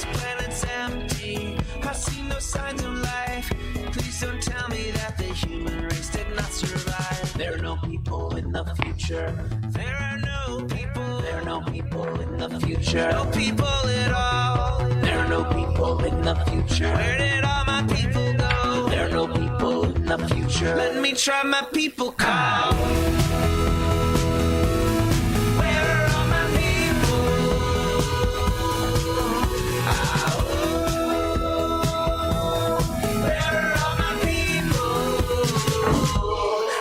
this planet's empty. I see no signs of life. Please don't tell me that the human race did not survive. There are no people in the future. There are no people. There are no people in the future. No people at all. There are no people in the future. Where did all my people go? There are no people in the future. Let me try my people call. Where are all my people? Where are all my people?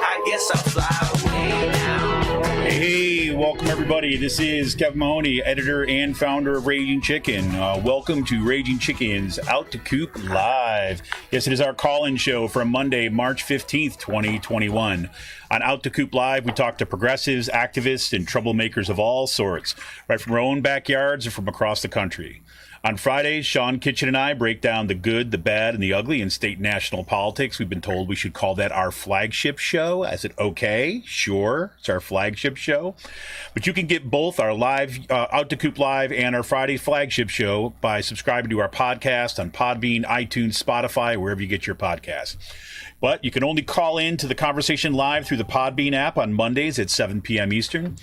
I guess I'll fly away now. Hey, welcome everybody. This is Kevin Mahoney, editor and founder of Raging Chicken. Welcome to Raging Chicken's Out to Coop Live. Yes, it is our call-in show from Monday, March 15th, 2021. On Out to Coop Live, we talk to progressives, activists, and troublemakers of all sorts, right from our own backyards or from across the country. On Fridays, Sean Kitchen and I break down the good, the bad, and the ugly in state and national politics. We've been told we should call that our flagship show. I said, okay, sure, it's our flagship show. But you can get both our live, Out to Coop Live and our Friday flagship show by subscribing to our podcast on Podbean, iTunes, Spotify, wherever you get your podcasts. But you can only call in to the conversation live through the Podbean app on Mondays at 7 p.m. Eastern.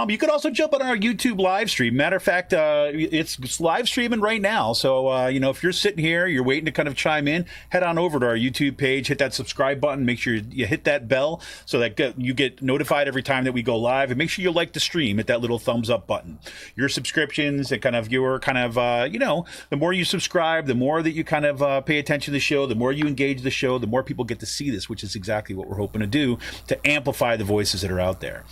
You can also jump on our YouTube live stream. Matter of fact, it's live streaming right now. So, if you're sitting here, you're waiting to kind of chime in, head on over to our YouTube page, hit that subscribe button, make sure you hit that bell so that you get notified every time that we go live. And make sure you like the stream, hit that little thumbs up button. Your subscriptions and the more you subscribe, the more that you kind of pay attention to the show, the more you engage the show, the more people get to see this, which is exactly what we're hoping to do, to amplify the voices that are out there.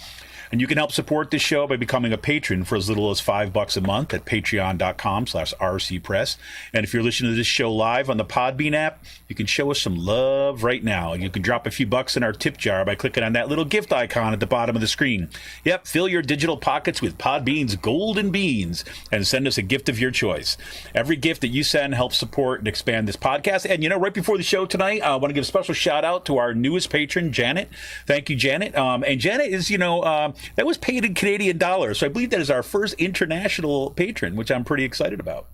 And you can help support this show by becoming a patron for as little as $5 a month at patreon.com/rcpress. And if you're listening to this show live on the Podbean app, you can show us some love right now. You can drop a few bucks in our tip jar by clicking on that little gift icon at the bottom of the screen. Yep, fill your digital pockets with Podbean's golden beans and send us a gift of your choice. Every gift that you send helps support and expand this podcast. And, right before the show tonight, I want to give a special shout out to our newest patron, Janet. Thank you, Janet. And Janet is, that was paid in Canadian dollars. So I believe that is our first international patron, which I'm pretty excited about.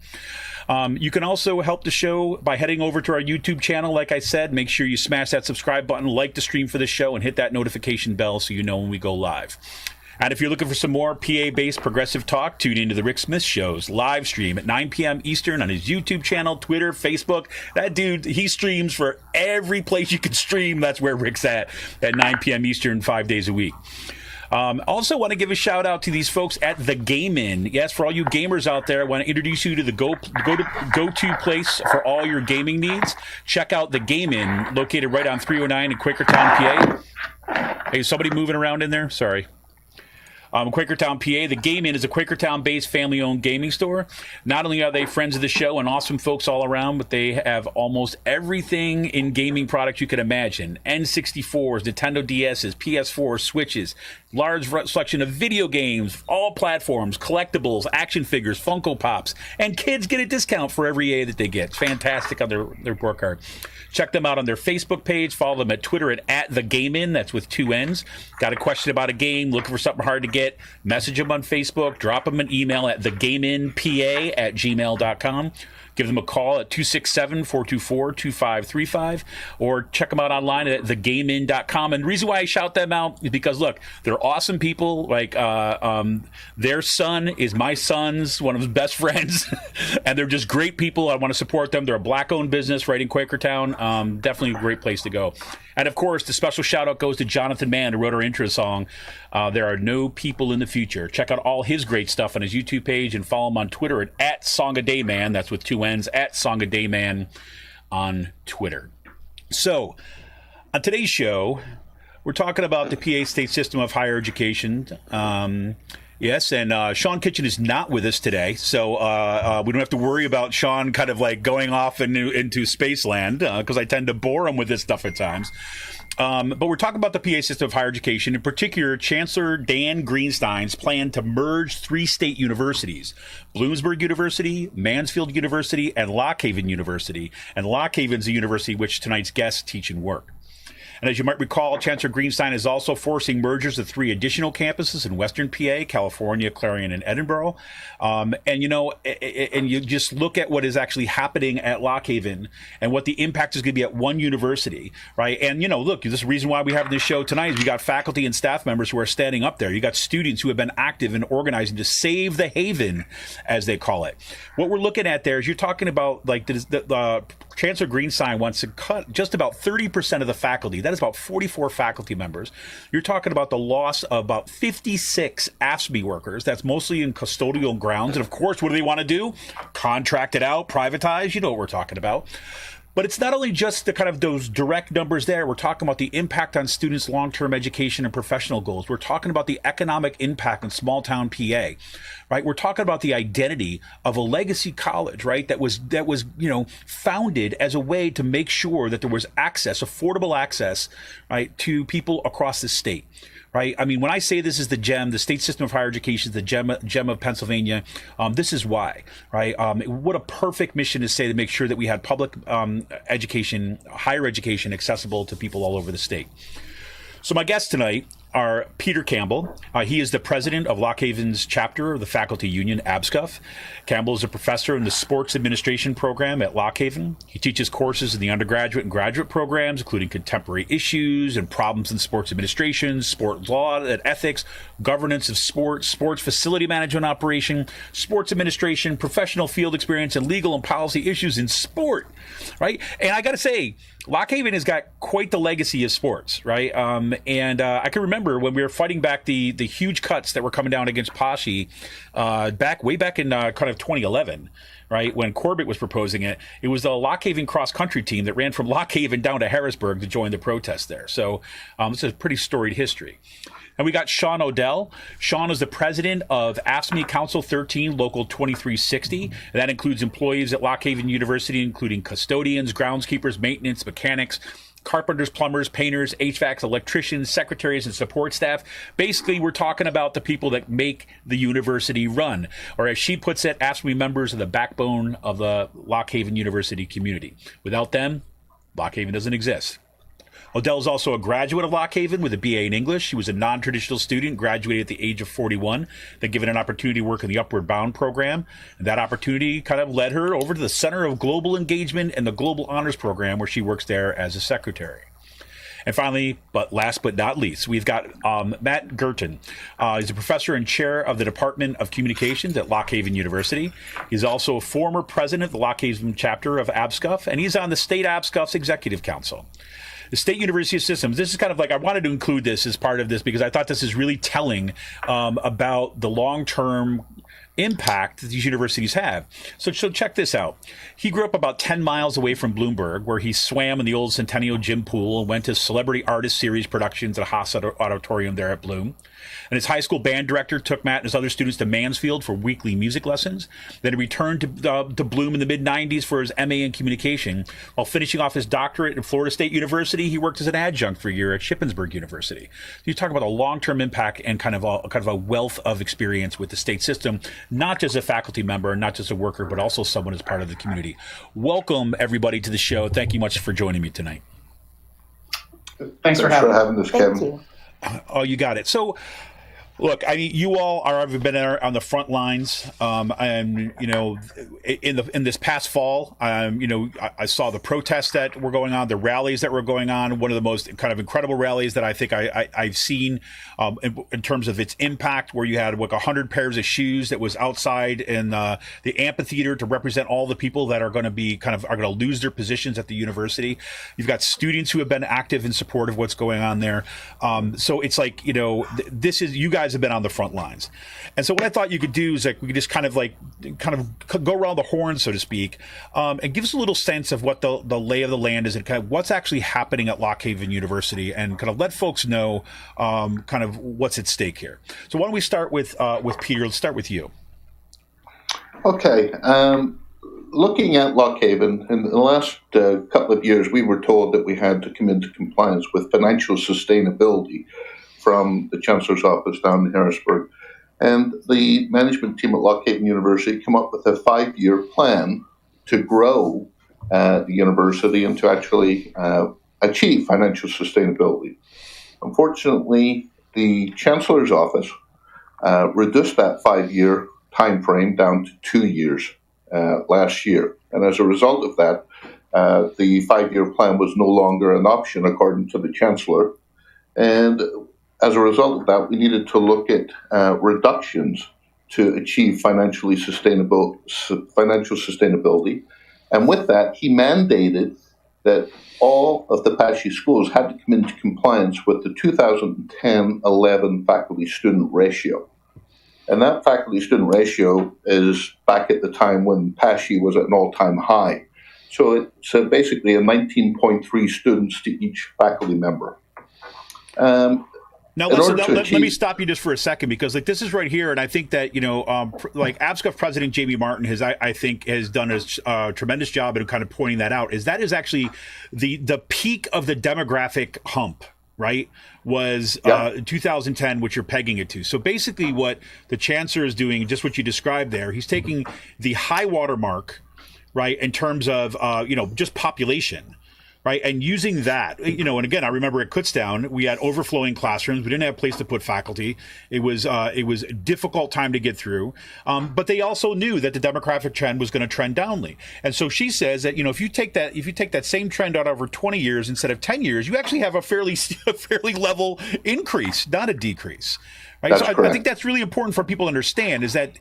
You can also help the show by heading over to our YouTube channel. Like I said, make sure you smash that subscribe button, like the stream for the show, and hit that notification bell so you know when we go live. And if you're looking for some more PA-based progressive talk, tune into the Rick Smith Show's live stream at 9 p.m. Eastern on his YouTube channel, Twitter, Facebook. That dude, he streams for every place you can stream. That's where Rick's at 9 p.m. Eastern, 5 days a week. Also want to give a shout out to these folks at The Game In. Yes, for all you gamers out there, I want to introduce you to the go-to place for all your gaming needs. Check out The Game In, located right on 309 in Quakertown, PA. Hey, is somebody moving around in there? Sorry. Quakertown, PA. The Game In is a Quakertown-based family-owned gaming store. Not only are they friends of the show and awesome folks all around, but they have almost everything in gaming products you could imagine. N64s, Nintendo DSs, PS4s, Switches, large selection of video games, all platforms, collectibles, action figures, Funko Pops, and kids get a discount for every A that they get. It's fantastic on their report card. Check them out on their Facebook page. Follow them at Twitter at The Game In. That's with 2 N's. Got a question about a game, looking for something hard to get, message them on Facebook, drop them an email at thegameinpa@gmail.com. Give them a call at 267-424-2535, or check them out online at thegamein.com. And the reason why I shout them out is because, look, they're awesome people. Like, their son is my son's, one of his best friends, and they're just great people. I want to support them. They're a black-owned business right in Quakertown. Definitely a great place to go. And, of course, the special shout-out goes to Jonathan Mann, who wrote our intro song, There Are No People in the Future. Check out all his great stuff on his YouTube page and follow him on Twitter at SongADayMan. That's with 2 N's, at SongADayMan on Twitter. So, on today's show, we're talking about the PA state system of higher education. Yes, and Sean Kitchen is not with us today, so we don't have to worry about Sean kind of like going off into Spaceland, because I tend to bore him with this stuff at times. But we're talking about the PA system of higher education. In particular, Chancellor Dan Greenstein's plan to merge 3 state universities: Bloomsburg University, Mansfield University, and Lock Haven University. And Lock Haven's a university which tonight's guests teach and work. And as you might recall, Chancellor Greenstein is also forcing mergers of 3 additional campuses in Western PA, California, Clarion, and Edinburgh. And you just look at what is actually happening at Lock Haven and what the impact is going to be at one university, right? And, look, this is the reason why we have this show tonight is we got faculty and staff members who are standing up there. You got students who have been active in organizing to save the Haven, as they call it. What we're looking at there is you're talking about like the Chancellor Greenstein wants to cut just about 30% of the faculty. That is about 44 faculty members. You're talking about the loss of about 56 AFSCME workers. That's mostly in custodial grounds. And of course, what do they want to do? Contract it out, privatize. You know what we're talking about. But it's not only just the kind of those direct numbers there. We're talking about the impact on students' long-term education and professional goals. We're talking about the economic impact in small-town PA, right? We're talking about the identity of a legacy college, right? That was founded as a way to make sure that there was access, affordable access, right, to people across the state. Right. I mean, when I say this is the gem, the state system of higher education is the gem of Pennsylvania. This is why. Right. What a perfect mission to say to make sure that we had public education, higher education accessible to people all over the state. So my guests tonight are Peter Campbell. He is the president of Lock Haven's chapter of the faculty union, APSCUF. Campbell is a professor in the sports administration program at Lock Haven. He teaches courses in the undergraduate and graduate programs, including contemporary issues and problems in sports administration, sport law and ethics, governance of sports, sports facility management operation, sports administration, professional field experience, and legal and policy issues in sport, right? And I got to say, Lock Haven has got quite the legacy of sports, right? I can remember when we were fighting back the huge cuts that were coming down against PASSHE way back in kind of 2011, right? When Corbett was proposing it, it was the Lock Haven cross country team that ran from Lock Haven down to Harrisburg to join the protest there. So this is a pretty storied history. And we got Shawn O'Dell. Shawn is the president of AFSCME Council 13, Local 2360. And that includes employees at Lock Haven University, including custodians, groundskeepers, maintenance, mechanics, carpenters, plumbers, painters, HVACs, electricians, secretaries, and support staff. Basically, we're talking about the people that make the university run. Or as she puts it, AFSCME members are the backbone of the Lock Haven University community. Without them, Lock Haven doesn't exist. O'Dell is also a graduate of Lock Haven with a BA in English. She was a non-traditional student, graduated at the age of 41, then given an opportunity to work in the Upward Bound program. And that opportunity kind of led her over to the Center of Global Engagement and the Global Honors Program, where she works there as a secretary. And finally, but last but not least, we've got Matt Girton. He's a professor and chair of the Department of Communications at Lock Haven University. He's also a former president of the Lock Haven chapter of APSCUF, and he's on the State APSCUF's Executive Council. The State University Systems, this is kind of like, I wanted to include this as part of this because I thought this is really telling about the long-term impact that these universities have. So check this out. He grew up about 10 miles away from Bloomsburg, where he swam in the old Centennial Gym pool and went to Celebrity Artist Series productions at Haas Auditorium there at Bloom. And his high school band director took Matt and his other students to Mansfield for weekly music lessons. Then he returned to Bloom in the mid-90s for his MA in communication. While finishing off his doctorate at Florida State University, he worked as an adjunct for a year at Shippensburg University. You talk about a long-term impact and kind of a wealth of experience with the state system, not just a faculty member, not just a worker, but also someone who's part of the community. Welcome, everybody, to the show. Thank you much for joining me tonight. Thanks for having us, Kevin. Thank you. Oh, you got it. So, look, I mean, you all have been on the front lines. And in this past fall, I saw the protests that were going on, the rallies that were going on. One of the most kind of incredible rallies that I think I've seen in terms of its impact, where you had like 100 pairs of shoes that was outside in the amphitheater to represent all the people that are going to lose their positions at the university. You've got students who have been active in support of what's going on there. So it's like, this is, you guys have been on the front lines. And so what I thought you could do is like, we could just kind of go around the horn, so to speak, and give us a little sense of what the lay of the land is and kind of what's actually happening at Lock Haven University, and kind of let folks know kind of what's at stake here. So why don't we start with Peter? Let's start with you. Okay. Looking at Lock Haven, in the last couple of years, we were told that we had to come into compliance with financial sustainability from the Chancellor's office down in Harrisburg. And the management team at Lock Haven University come up with a 5-year plan to grow the university and to actually achieve financial sustainability. Unfortunately, the Chancellor's office reduced that 5-year time frame down to 2 years last year. And as a result of that, the 5-year plan was no longer an option according to the Chancellor. And as a result of that, we needed to look at reductions to achieve financial sustainability. And with that, he mandated that all of the PASSHE schools had to come into compliance with the 2010-11 faculty-student ratio. And that faculty-student ratio is back at the time when PASSHE was at an all-time high. So it's basically a 19.3 students to each faculty member. Now, listen, let me stop you just for a second, because like this is right here, and I think that like APSCUF President Jamie Martin I think has done a tremendous job in kind of pointing that out. That is actually the peak of the demographic hump, right? Was 2010, which you're pegging it to. So basically, what the Chancellor is doing, just what you described there, he's taking the high water mark, right, in terms of just population. Right. And using that, and again, I remember at Kutztown, we had overflowing classrooms. We didn't have a place to put faculty. It was a difficult time to get through. But they also knew that the demographic trend was going to trend downly. And so she says that, if you take that same trend out over 20 years instead of 10 years, you actually have a fairly level increase, not a decrease. Right. So I think that's really important for people to understand, is that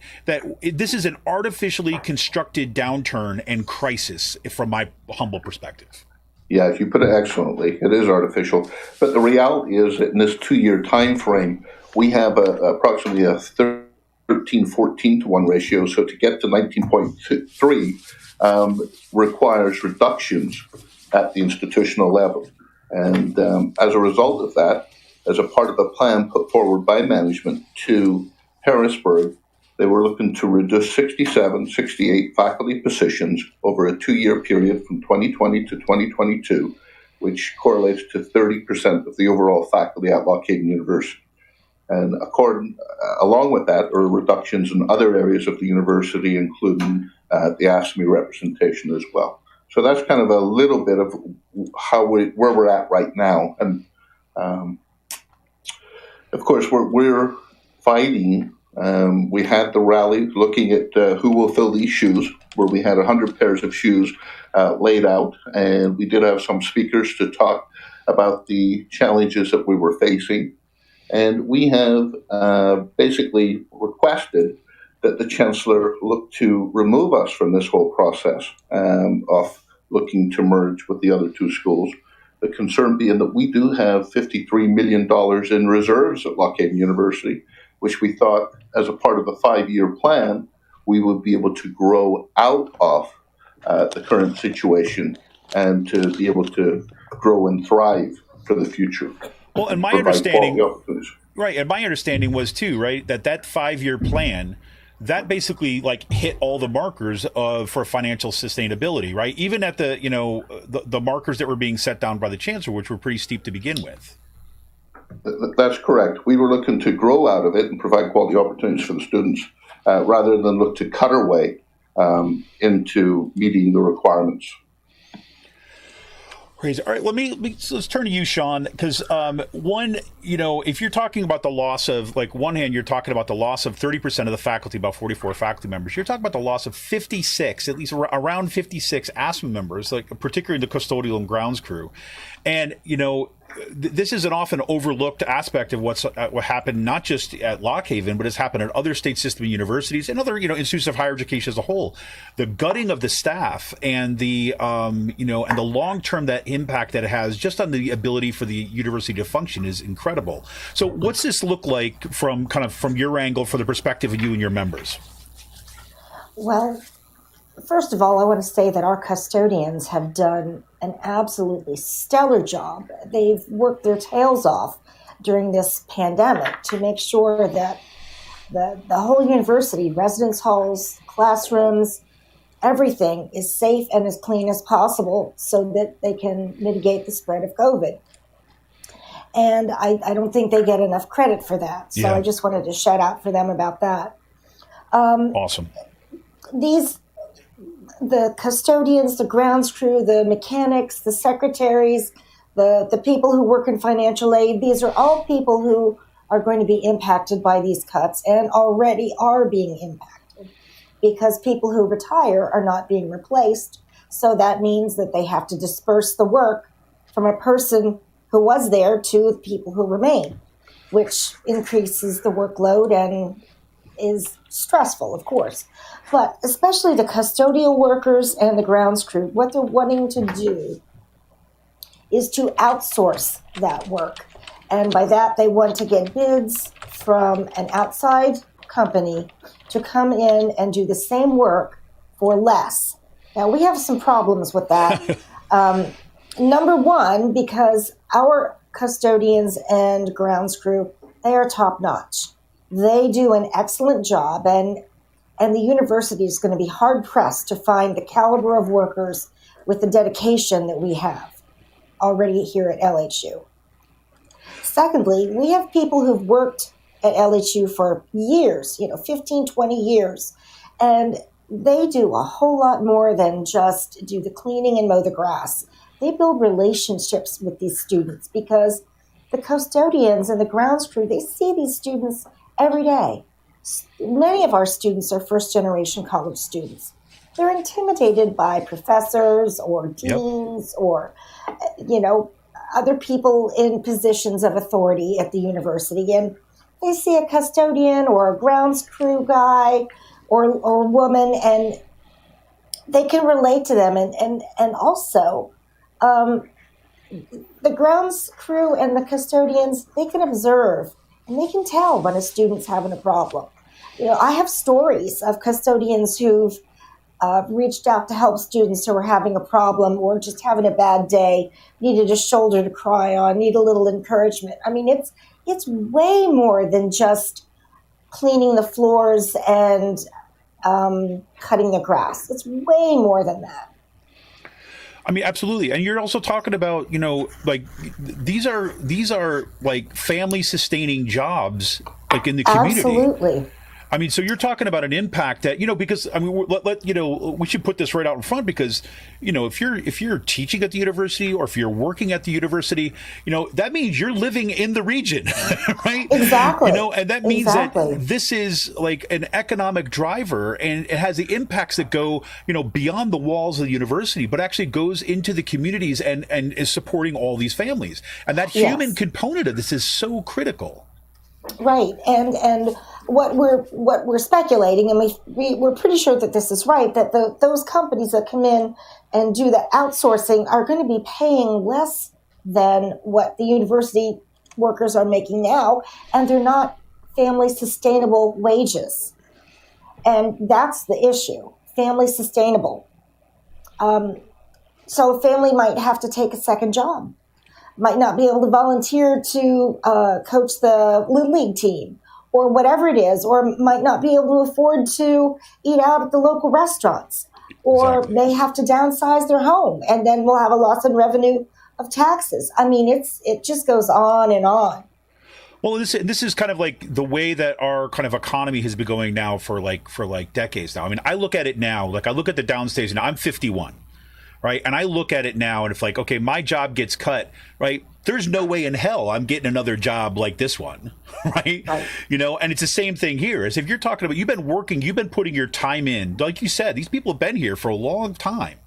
this is an artificially constructed downturn and crisis from my humble perspective. Yes, you put it excellently. It is artificial. But the reality is that in this 2-year time frame, we have approximately a 13-14 to 1 ratio. So to get to 19.3 requires reductions at the institutional level. And as a result of that, as a part of a plan put forward by management to Harrisburg, they were looking to reduce 68 faculty positions over a 2-year period from 2020 to 2022, which correlates to 30% of the overall faculty at Lockhaven University. And along with that are reductions in other areas of the university, including the AFSCME representation as well. So that's kind of a little bit of where we're at right now. And of course, we're fighting. We had the rally looking at who will fill these shoes, where we had 100 pairs of shoes laid out, and we did have some speakers to talk about the challenges that we were facing. And we have basically requested that the Chancellor look to remove us from this whole process of looking to merge with the other two schools. The concern being that we do have $53 million in reserves at Lockhaven University, which we thought, as a part of a 5-year plan, we would be able to grow out of the current situation and to be able to grow and thrive for the future. Well, and my understanding, right, and my understanding was too, right, that 5-year plan, that basically like hit all the markers for financial sustainability, right? Even at the markers that were being set down by the Chancellor, which were pretty steep to begin with. That's correct. We were looking to grow out of it and provide quality opportunities for the students rather than look to cut our way into meeting the requirements. Crazy. All right, let's turn to you, Shawn, because if you're talking about the loss of, like, one hand, you're talking about the loss of 30% of the faculty, about 44 faculty members. You're talking about the loss of 56, at least around 56 AFSCME members, like particularly the custodial and grounds crew. And, this is an often overlooked aspect of what happened, not just at Lockhaven, but it's happened at other state system universities and other, institutes of higher education as a whole. The gutting of the staff and the, and the long-term impact that it has just on the ability for the university to function is incredible. So what's this look like from your angle, for the perspective of you and your members? Well, first of all, I want to say that our custodians have done an absolutely stellar job. They've worked their tails off during this pandemic to make sure that the whole university, residence halls, classrooms, everything is safe and as clean as possible so that they can mitigate the spread of COVID. And I don't think they get enough credit for that. So I just wanted to shout out for them about that. Awesome. The custodians, the grounds crew, the mechanics, the secretaries, the people who work in financial aid, these are all people who are going to be impacted by these cuts and already are being impacted because people who retire are not being replaced. So that means that they have to disperse the work from a person who was there to the people who remain, which increases the workload and is stressful, of course. But especially the custodial workers and the grounds crew, what they're wanting to do is to outsource that work. And by that, they want to get bids from an outside company to come in and do the same work for less. Now, we have some problems with that. Number one, because our custodians and grounds crew, they are top notch. They do an excellent job, and the university is going to be hard pressed to find the caliber of workers with the dedication that we have already here at LHU. Secondly, we have people who've worked at LHU for years, 15, 20 years, and they do a whole lot more than just do the cleaning and mow the grass. They build relationships with these students because the custodians and the grounds crew, they see these students every day. Many of our students are first-generation college students. They're intimidated by professors or deans or, other people in positions of authority at the university. And they see a custodian or a grounds crew guy or woman, and they can relate to them. And also, the grounds crew and the custodians, they can observe and they can tell when a student's having a problem. I have stories of custodians who've reached out to help students who are having a problem or just having a bad day, needed a shoulder to cry on, need a little encouragement. I mean, it's way more than just cleaning the floors and cutting the grass. It's way more than that. I mean, absolutely. And you're also talking about, like these are like family sustaining jobs, like in the community. Absolutely. I mean, so you're talking about an impact that, because I mean, we should put this right out in front because, if you're teaching at the university or if you're working at the university, that means you're living in the region, right? Exactly. And that means that this is like an economic driver, and it has the impacts that go, beyond the walls of the university, but actually goes into the communities and is supporting all these families. And that human component of this is so critical. Right. And what we're speculating, and we're pretty sure that this is right, that those companies that come in and do the outsourcing are going to be paying less than what the university workers are making now, and they're not family sustainable wages. And that's the issue, family sustainable. So a family might have to take a second job, might not be able to volunteer to coach the Little League team or whatever it is, or might not be able to afford to eat out at the local restaurants, or may have to downsize their home, and then we'll have a loss in revenue of taxes. I mean, it just goes on and on. Well, this is kind of like the way that our kind of economy has been going now for decades now. I mean, I look at it now, like I look at the downstage now, I'm 51. Right. And I look at it now and it's like, OK, my job gets cut. Right. There's no way in hell I'm getting another job like this one. Right. And it's the same thing here as if you're talking about you've been working, you've been putting your time in. Like you said, these people have been here for a long time.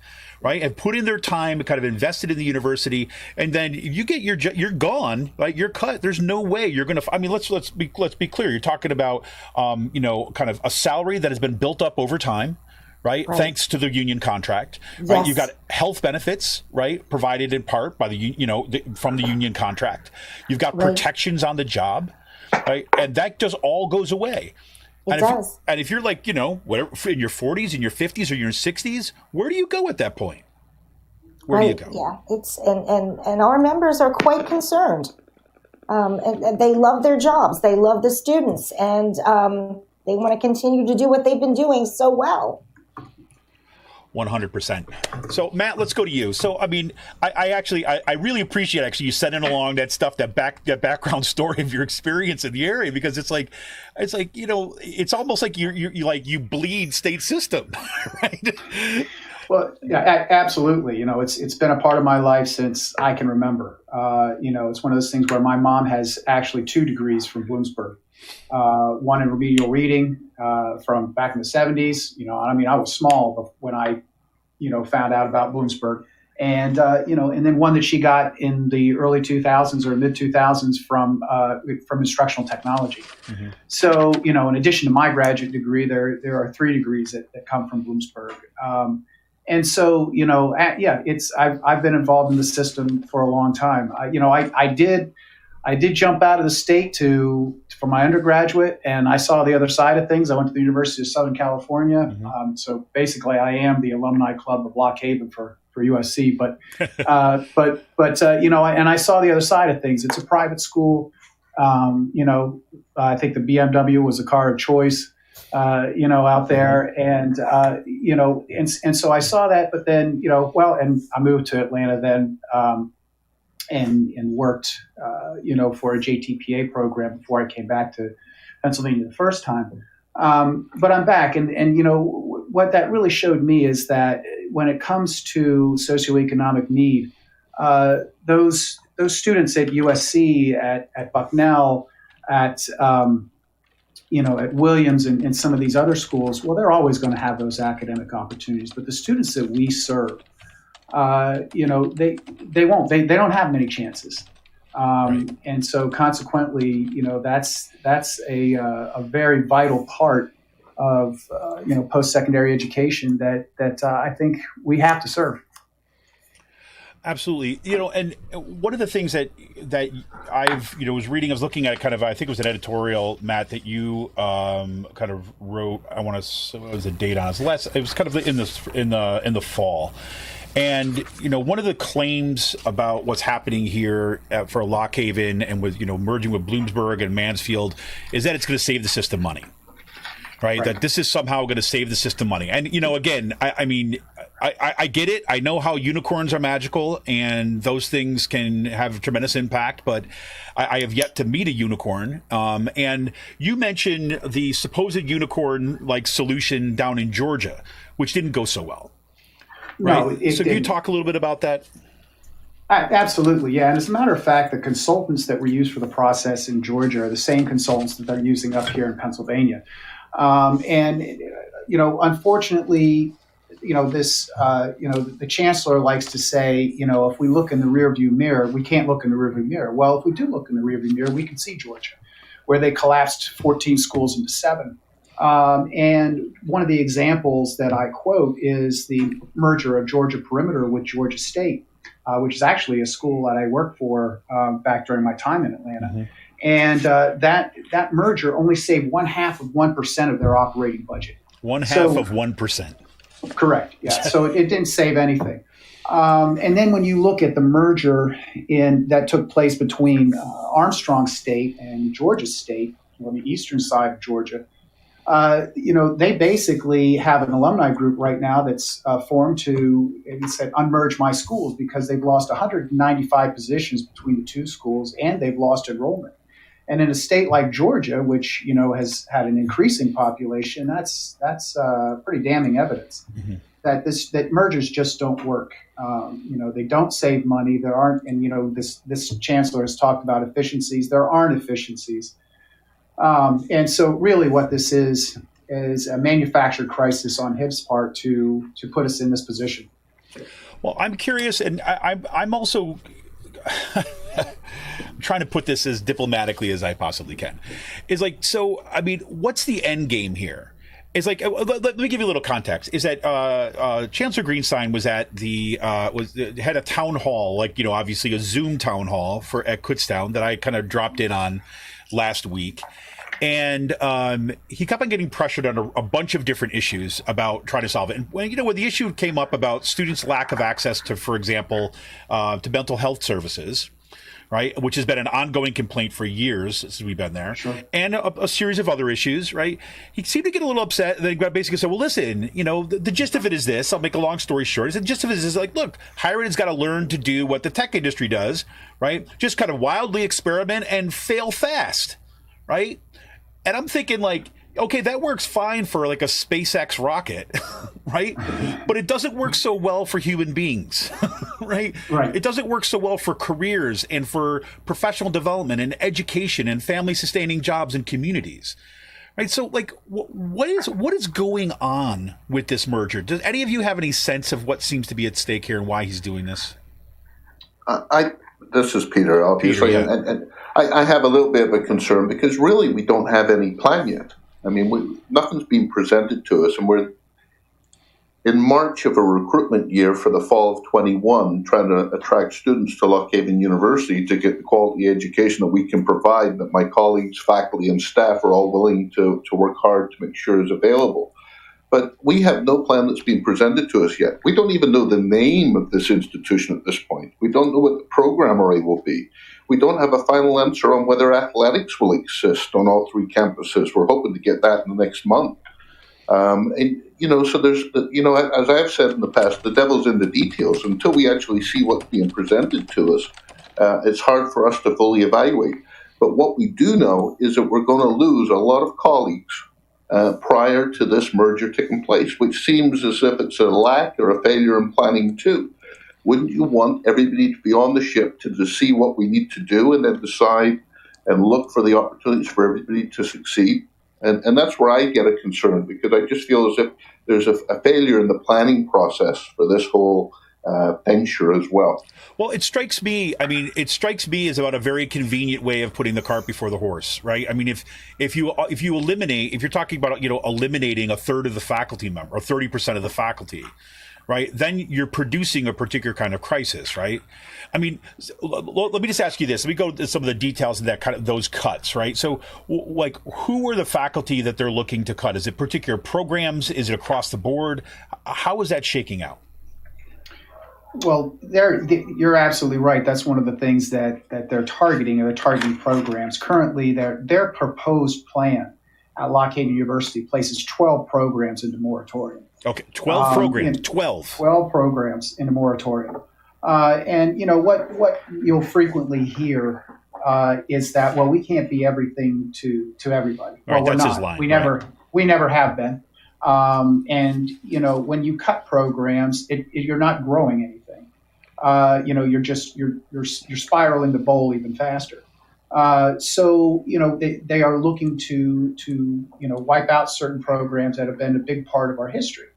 Right. And put in their time, kind of invested in the university. And then you get you're gone, right? You're cut. There's no way you're going to. I mean, let's be clear. You're talking about, kind of a salary that has been built up over time. Right. Thanks to the union contract. Right. You've got health benefits, right, provided in part by from the union contract. You've got protections on the job. Right. And that just all goes away. It does. And if you're like, whatever, in your 40s, in your 50s, or your 60s, where do you go at that point? Where do you go? Yeah. It's and our members are quite concerned. And they love their jobs. They love the students, and they want to continue to do what they've been doing so well. 100%. So Matt, let's go to you. So, I mean, I really appreciate you sending along that stuff, that background story of your experience in the area, because it's like, it's almost like you bleed state system, right? Well, yeah, absolutely. It's been a part of my life since I can remember. It's one of those things where my mom has actually 2 degrees from Bloomsburg. One in remedial reading from back in the 70s. I was small when I, found out about Bloomsburg. And, and then one that she got in the early 2000s or mid 2000s from instructional technology. Mm-hmm. So, in addition to my graduate degree, there are 3 degrees that come from Bloomsburg. And so, I've been involved in the system for a long time. I did jump out of the state for my undergraduate, and I saw the other side of things. I went to the University of Southern California. Mm-hmm. So basically, I am the alumni club of Lock Haven for USC. But and I saw the other side of things. It's a private school. I think the BMW was a car of choice. Out there, and so I saw that. But then, and I moved to Atlanta then. And worked, for a JTPA program before I came back to Pennsylvania the first time. But I'm back, and what that really showed me is that when it comes to socioeconomic need, those students at USC, at Bucknell, at Williams and some of these other schools, well, they're always going to have those academic opportunities. But the students that we serve, they won't. They don't have many chances, right. And so consequently, that's a very vital part of post-secondary education that I think we have to serve. Absolutely. And one of the things that I've, was reading, I was looking at I think it was an editorial, Matt, that you kind of wrote. I want to, what was the date on it? It was kind of in the fall. And, one of the claims about what's happening here for Lock Haven and with, merging with Bloomsburg and Mansfield is that it's going to save the system money. Right? That this is somehow going to save the system money. And, again, I get it. I know how unicorns are magical and those things can have tremendous impact, but I have yet to meet a unicorn. And you mentioned the supposed unicorn-like solution down in Georgia, which didn't go so well. Right. No, so can you talk a little bit about that? Absolutely, yeah. And as a matter of fact, the consultants that were used for the process in Georgia are the same consultants that they're using up here in Pennsylvania. Unfortunately, the chancellor likes to say, if we look in the rearview mirror, we can't look in the rearview mirror. Well, if we do look in the rearview mirror, we can see Georgia, where they collapsed 14 schools into 7. And one of the examples that I quote is the merger of Georgia Perimeter with Georgia State, which is actually a school that I worked for back during my time in Atlanta. Mm-hmm. And that merger only saved 0.5% of their operating budget. 0.5%. Correct. Yeah. So it didn't save anything. And then when you look at the merger that took place between Armstrong State and Georgia State on the eastern side of Georgia, they basically have an alumni group right now that's formed to, it said, unmerge my schools because they've lost 195 positions between the 2 schools and they've lost enrollment. And in a state like Georgia, which has had an increasing population, that's pretty damning evidence that mergers just don't work. They don't save money. There aren't, and this chancellor has talked about efficiencies. There aren't efficiencies. And so really what this is a manufactured crisis on his part to put us in this position. Well, I'm curious, and I'm also trying to put this as diplomatically as I possibly can. Is what's the end game here? It's let me give you a little context. Is that Chancellor Greenstein was at had a town hall, obviously a Zoom town hall at Kutztown that I kind of dropped in on last week. And he kept on getting pressured on a bunch of different issues about trying to solve it. And when the issue came up about students' lack of access to, for example, to mental health services, right, which has been an ongoing complaint for years since we've been there, sure. And a series of other issues, right? He seemed to get a little upset. And then he basically said, well, listen, the gist of it is this. I'll make a long story short. The gist of it is look, hiring has got to learn to do what the tech industry does, right? Just kind of wildly experiment and fail fast, right? And I'm thinking okay, that works fine for like a SpaceX rocket, right? But it doesn't work so well for human beings, right? Right. It doesn't work so well for careers and for professional development and education and family sustaining jobs and communities. Right. So, like, what is going on with this merger? Does any of you have any sense of what seems to be at stake here and why he's doing this? This is Peter, obviously, Peter, yeah. and I have a little bit of a concern because really we don't have any plan yet. I mean, nothing's been presented to us, and we're in March of a recruitment year for the fall of 21, trying to attract students to Loch Haven University to get the quality education that we can provide, that my colleagues, faculty, and staff are all willing to work hard to make sure is available. But we have no plan that's been presented to us yet. We don't even know the name of this institution at this point. We don't know what the program array will be. We don't have a final answer on whether athletics will exist on all three campuses. We're hoping to get that in the next month. So there's, as I've said in the past, the devil's in the details. Until we actually see what's being presented to us, it's hard for us to fully evaluate. But what we do know is that we're going to lose a lot of colleagues prior to this merger taking place, which seems as if it's a lack or a failure in planning too. Wouldn't you want everybody to be on the ship to see what we need to do and then decide and look for the opportunities for everybody to succeed? And that's where I get a concern, because I just feel as if there's a failure in the planning process for this whole venture as well. Well, it strikes me as about a very convenient way of putting the cart before the horse, right? I mean, if you eliminate, if you're talking about, eliminating a third of the faculty member or 30% of the faculty, right, then you're producing a particular kind of crisis, right? I mean, let me just ask you this. Let me go to some of the details of that kind of those cuts, right? So, like, who are the faculty that they're looking to cut? Is it particular programs? Is it across the board? How is that shaking out? Well, you're absolutely right. That's one of the things that they're targeting. They're targeting programs. Currently, their proposed plan at Loch Haven University places 12 programs into moratorium. Okay, 12 programs. 12 programs in a moratorium. And what you'll frequently hear is that, well, we can't be everything to everybody. Right, well, that's we're not. his line. We never have been. And when you cut programs, you're not growing anything. You're spiraling the bowl even faster. So they are looking to wipe out certain programs that have been a big part of our history.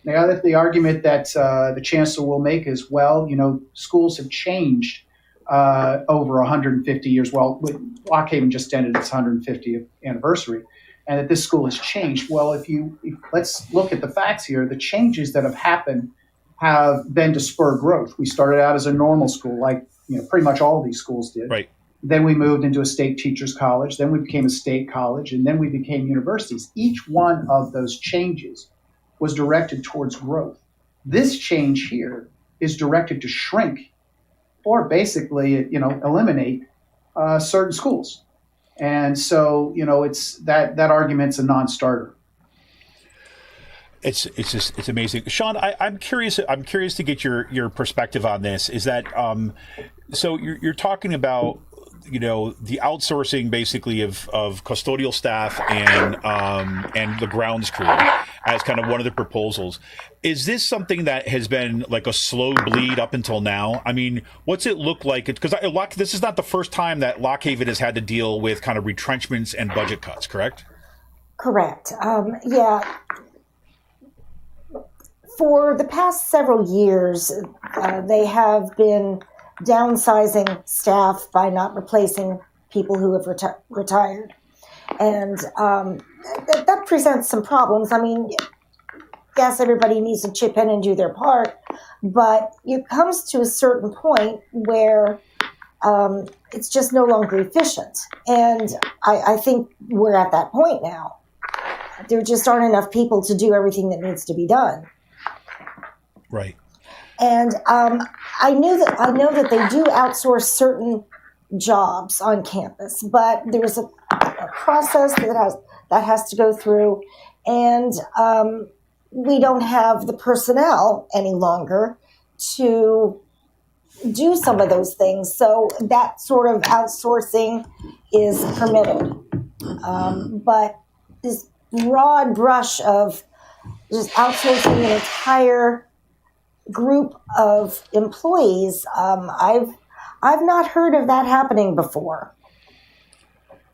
Now, the argument that the chancellor will make is, well, schools have changed over 150 years. Well, Loch Haven just ended its 150th anniversary, and that this school has changed. Well, if let's look at the facts here. The changes that have happened have been to spur growth. We started out as a normal school, like pretty much all of these schools did. Right. Then we moved into a state teachers college. Then we became a state college, and then we became universities. Each one of those changes was directed towards growth. This change here is directed to shrink, or basically, eliminate certain schools. And so, it's that argument's a non-starter. It's amazing, Shawn. I'm curious to get your perspective on this. Is that so? You're talking about the outsourcing basically of custodial staff and the grounds crew as kind of one of the proposals. Is this something that has been like a slow bleed up until now? I mean, what's it look like? Because this is not the first time that Loch Haven has had to deal with kind of retrenchments and budget cuts, correct? Correct. Yeah. For the past several years, they have been downsizing staff by not replacing people who have retired. And that presents some problems. I mean, yes, everybody needs to chip in and do their part, but it comes to a certain point where it's just no longer efficient. And I think we're at that point now. There just aren't enough people to do everything that needs to be done. Right. And I know that they do outsource certain jobs on campus, but there's a process that has to go through, and we don't have the personnel any longer to do some of those things. So that sort of outsourcing is permitted, but broad brush of just outsourcing an entire group of employees. I've not heard of that happening before.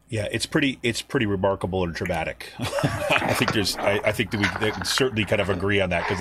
Yeah, it's pretty remarkable and dramatic. I think that we can certainly kind of agree on that, because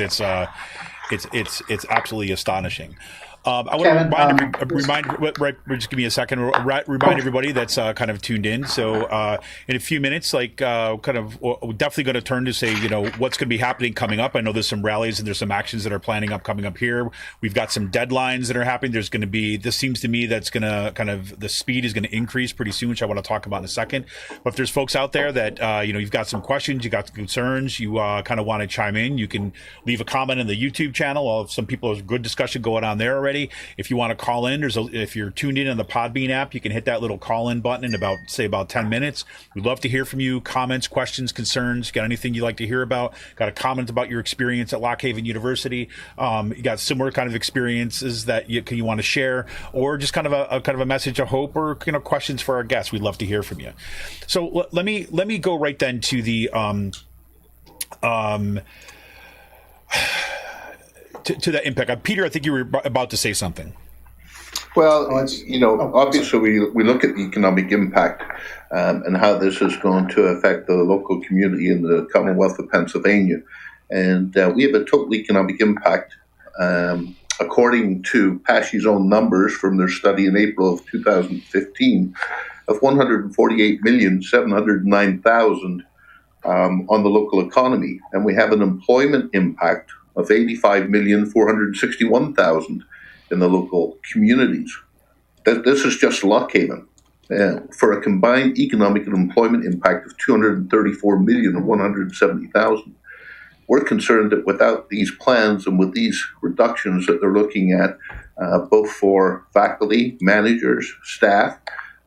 it's absolutely astonishing. I want to just give me a second. Remind everybody that's kind of tuned in. So in a few minutes, we're definitely going to turn to say, what's going to be happening coming up. I know there's some rallies and there's some actions that are coming up here. We've got some deadlines that are happening. There's going to be, this seems to me that's going to the speed is going to increase pretty soon, which I want to talk about in a second. But if there's folks out there that you've got some questions, you got concerns, you kind of want to chime in, you can leave a comment in the YouTube channel. Some people, there's good discussion going on there already. If you want to call in, if you're tuned in on the Podbean app, you can hit that little call-in button in about 10 minutes. We'd love to hear from you. Comments, questions, concerns. Got anything you'd like to hear about? Got a comment about your experience at Lock Haven University? You got similar kind of experiences that you want to share, or just kind of a message of hope, or questions for our guests? We'd love to hear from you. So let me go right then to the to that impact. Peter, I think you were about to say something. Well, obviously we look at the economic impact and how this is going to affect the local community in the Commonwealth of Pennsylvania. And we have a total economic impact, according to PASSHE's own numbers from their study in April of 2015, of $148,709,000 on the local economy. And we have an employment impact of $85,461,000 in the local communities. This is just Lock Haven, for a combined economic and employment impact of $234,170,000. We're concerned that without these plans and with these reductions that they're looking at, both for faculty, managers, staff,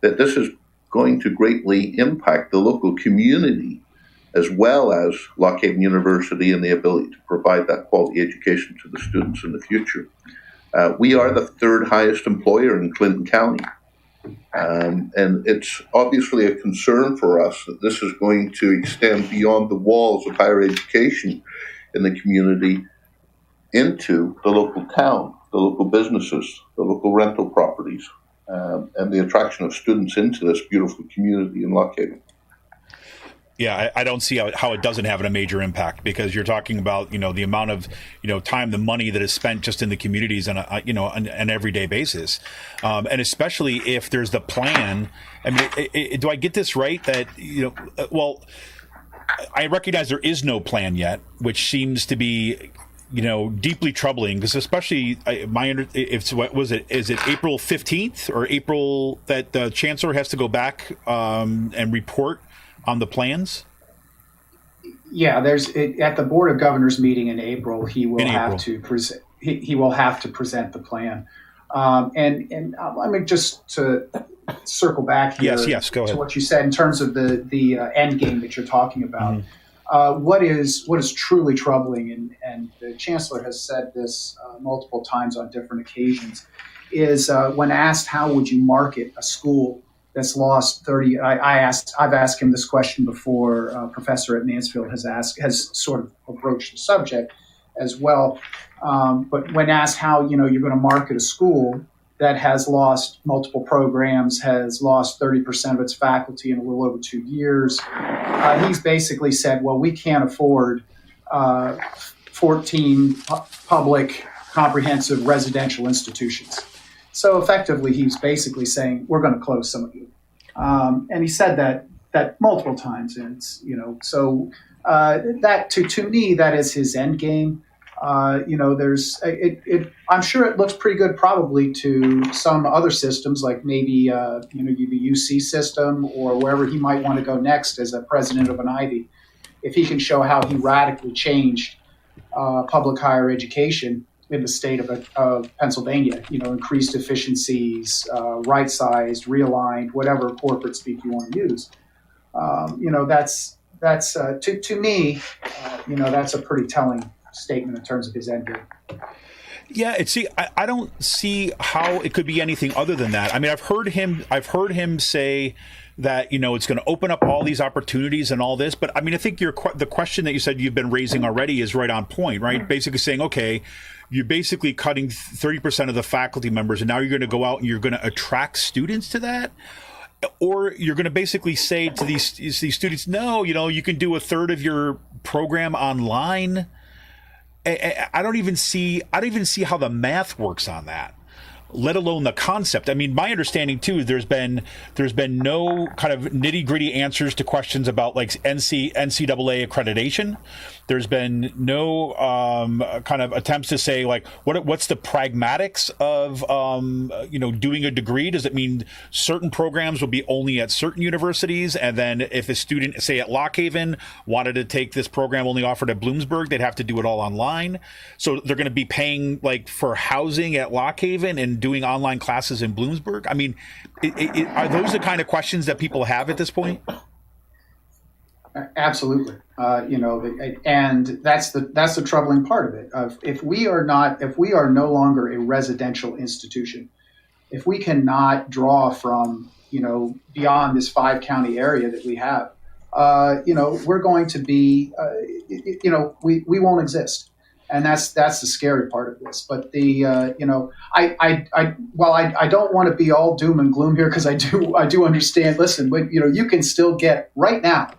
that this is going to greatly impact the local community, as well as Lock Haven University and the ability to provide that quality education to the students in the future. We are the third highest employer in Clinton County. And it's obviously a concern for us that this is going to extend beyond the walls of higher education in the community into the local town, the local businesses, the local rental properties, and the attraction of students into this beautiful community in Lock Haven. Yeah, I don't see how it doesn't have a major impact, because you're talking about, the amount of, time, the money that is spent just in the communities on an everyday basis. And especially if there's the plan. I mean, do I get this right that, I recognize there is no plan yet, which seems to be, deeply troubling, because especially is it April 15th or April that the chancellor has to go back and report on the plans? Yeah, at the Board of Governors meeting in April, he will have to present the plan. And let me just to circle back here yes, go ahead. to what you said in terms of the end game that you're talking about. Mm-hmm. What is truly troubling, and the Chancellor has said this multiple times on different occasions, is when asked how would you market a school that's lost 30. I've asked him this question before. A professor at Mansfield has sort of approached the subject as well. But when asked how you're going to market a school that has lost multiple programs, has lost 30% of its faculty in a little over 2 years, he's basically said, well, we can't afford 14 public comprehensive residential institutions. So effectively, he's basically saying, we're going to close some of you. And he said that multiple times. And it's, so that to me, that is his end game. I'm sure it looks pretty good probably to some other systems, like maybe, the UC system or wherever he might want to go next as a president of an Ivy. If he can show how he radically changed public higher education in the state of Pennsylvania, increased efficiencies, right-sized, realigned, whatever corporate speak you want to use. That's to me, that's a pretty telling statement in terms of his end game. Yeah, I don't see how it could be anything other than that. I mean, I've heard him say that, it's going to open up all these opportunities and all this. But I mean, I think the question that you said you've been raising already is right on point, right? Basically saying, okay, you're basically cutting 30% of the faculty members, and now you're going to go out and you're going to attract students to that. Or you're going to basically say to these students, no, you can do a third of your program online. I don't even see how the math works on that, let alone the concept. I mean, my understanding too, there's been no kind of nitty gritty answers to questions about like NCAA accreditation. There's been no kind of attempts to say like what's the pragmatics of doing a degree. Does it mean certain programs will be only at certain universities, and then if a student, say at Lock Haven, wanted to take this program only offered at Bloomsburg, they'd have to do it all online. So they're going to be paying like for housing at Lock Haven and doing online classes in Bloomsburg. I mean, are those the kind of questions that people have at this point? Absolutely, and that's the troubling part of it. If we are no longer a residential institution, if we cannot draw from beyond this 5-county area that we have, we're going to be, we won't exist, and that's the scary part of this. But I don't want to be all doom and gloom here, because I do understand. Listen, you can still get right now.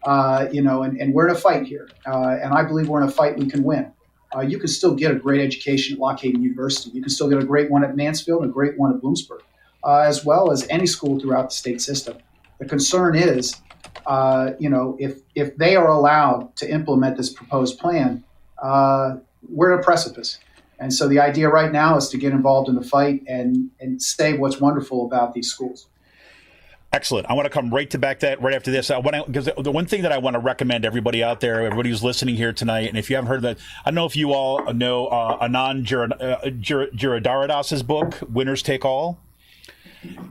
And we're in a fight here, and I believe we're in a fight we can win. You can still get a great education at Lock Haven University. You can still get a great one at Mansfield and a great one at Bloomsburg, as well as any school throughout the state system. The concern is, if they are allowed to implement this proposed plan, we're at a precipice. And so the idea right now is to get involved in the fight and say what's wonderful about these schools. Excellent. I want to come right after this. Because the one thing that I want to recommend everybody out there, everybody who's listening here tonight, and if you haven't heard of that, I don't know if you all know Anand Giridharadas's book, Winners Take All.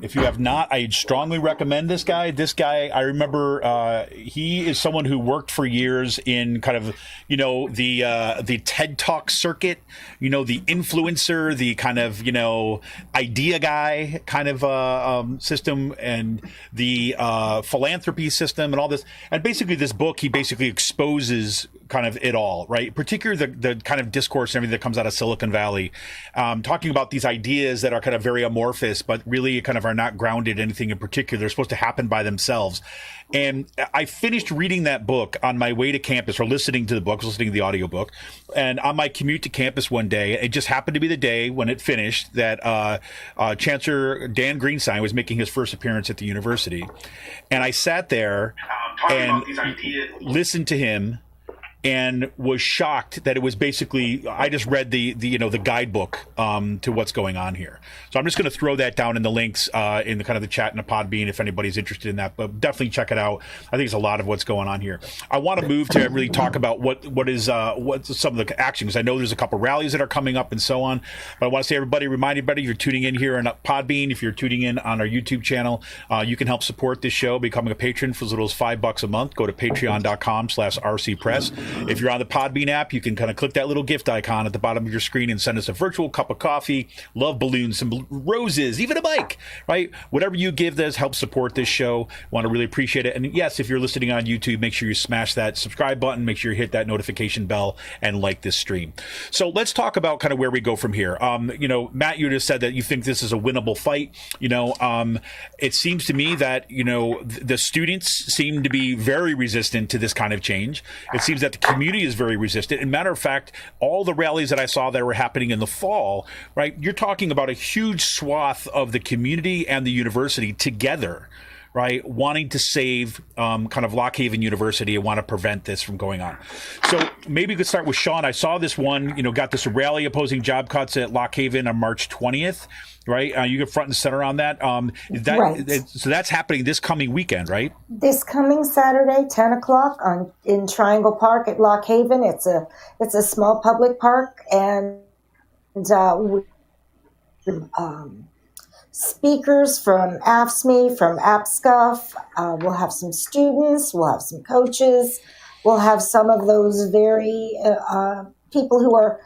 If you have not, I strongly recommend this guy. This guy, I remember, he is someone who worked for years in kind of, the TED Talk circuit, the influencer, the kind of, idea guy kind of system, and the philanthropy system and all this. And basically this book, he basically exposes kind of it all, right? Particularly the kind of discourse and everything that comes out of Silicon Valley, talking about these ideas that are kind of very amorphous, but really kind of are not grounded in anything in particular. They're supposed to happen by themselves. And I finished reading that book on my way to campus, or listening to the book, listening to the audiobook. And on my commute to campus one day, it just happened to be the day when it finished that Chancellor Dan Greenstein was making his first appearance at the university. And I sat there and listened to him, and was shocked that it was basically, I just read the guidebook to what's going on here. So I'm just going to throw that down in the links in the kind of the chat and the Podbean if anybody's interested in that. But definitely check it out. I think it's a lot of what's going on here. I want to move to really talk about what's some of the action, because I know there's a couple rallies that are coming up and so on. But I want to say remind everybody, if you're tuning in here on Podbean, if you're tuning in on our YouTube channel, you can help support this show becoming a patron for as little as $5 a month. Go to patreon.com/rcpress. If you're on the Podbean app, you can kind of click that little gift icon at the bottom of your screen and send us a virtual cup of coffee, love balloons, some roses, even a mic, right? Whatever you give does help support this show. Want to really appreciate it. And yes, if you're listening on YouTube, make sure you smash that subscribe button, make sure you hit that notification bell, and like this stream. So let's talk about kind of where we go from here. Matt, you just said that you think this is a winnable fight. It seems to me that, the students seem to be very resistant to this kind of change. It seems that the community is very resistant. And matter of fact, all the rallies that I saw that were happening in the fall, right, you're talking about a huge swath of the community and the university together, right, wanting to save kind of Lock Haven University and want to prevent this from going on. So maybe we could start with Shawn. I saw this one, got this rally opposing job cuts at Lock Haven on March 20th, right? You get front and center on that. Right. So that's happening this coming weekend, right? This coming Saturday, 10 o'clock in Triangle Park at Lock Haven. It's a small public park, and speakers from AFSCME, from APSCUF. We'll have some students. We'll have some coaches. We'll have some of those very people who are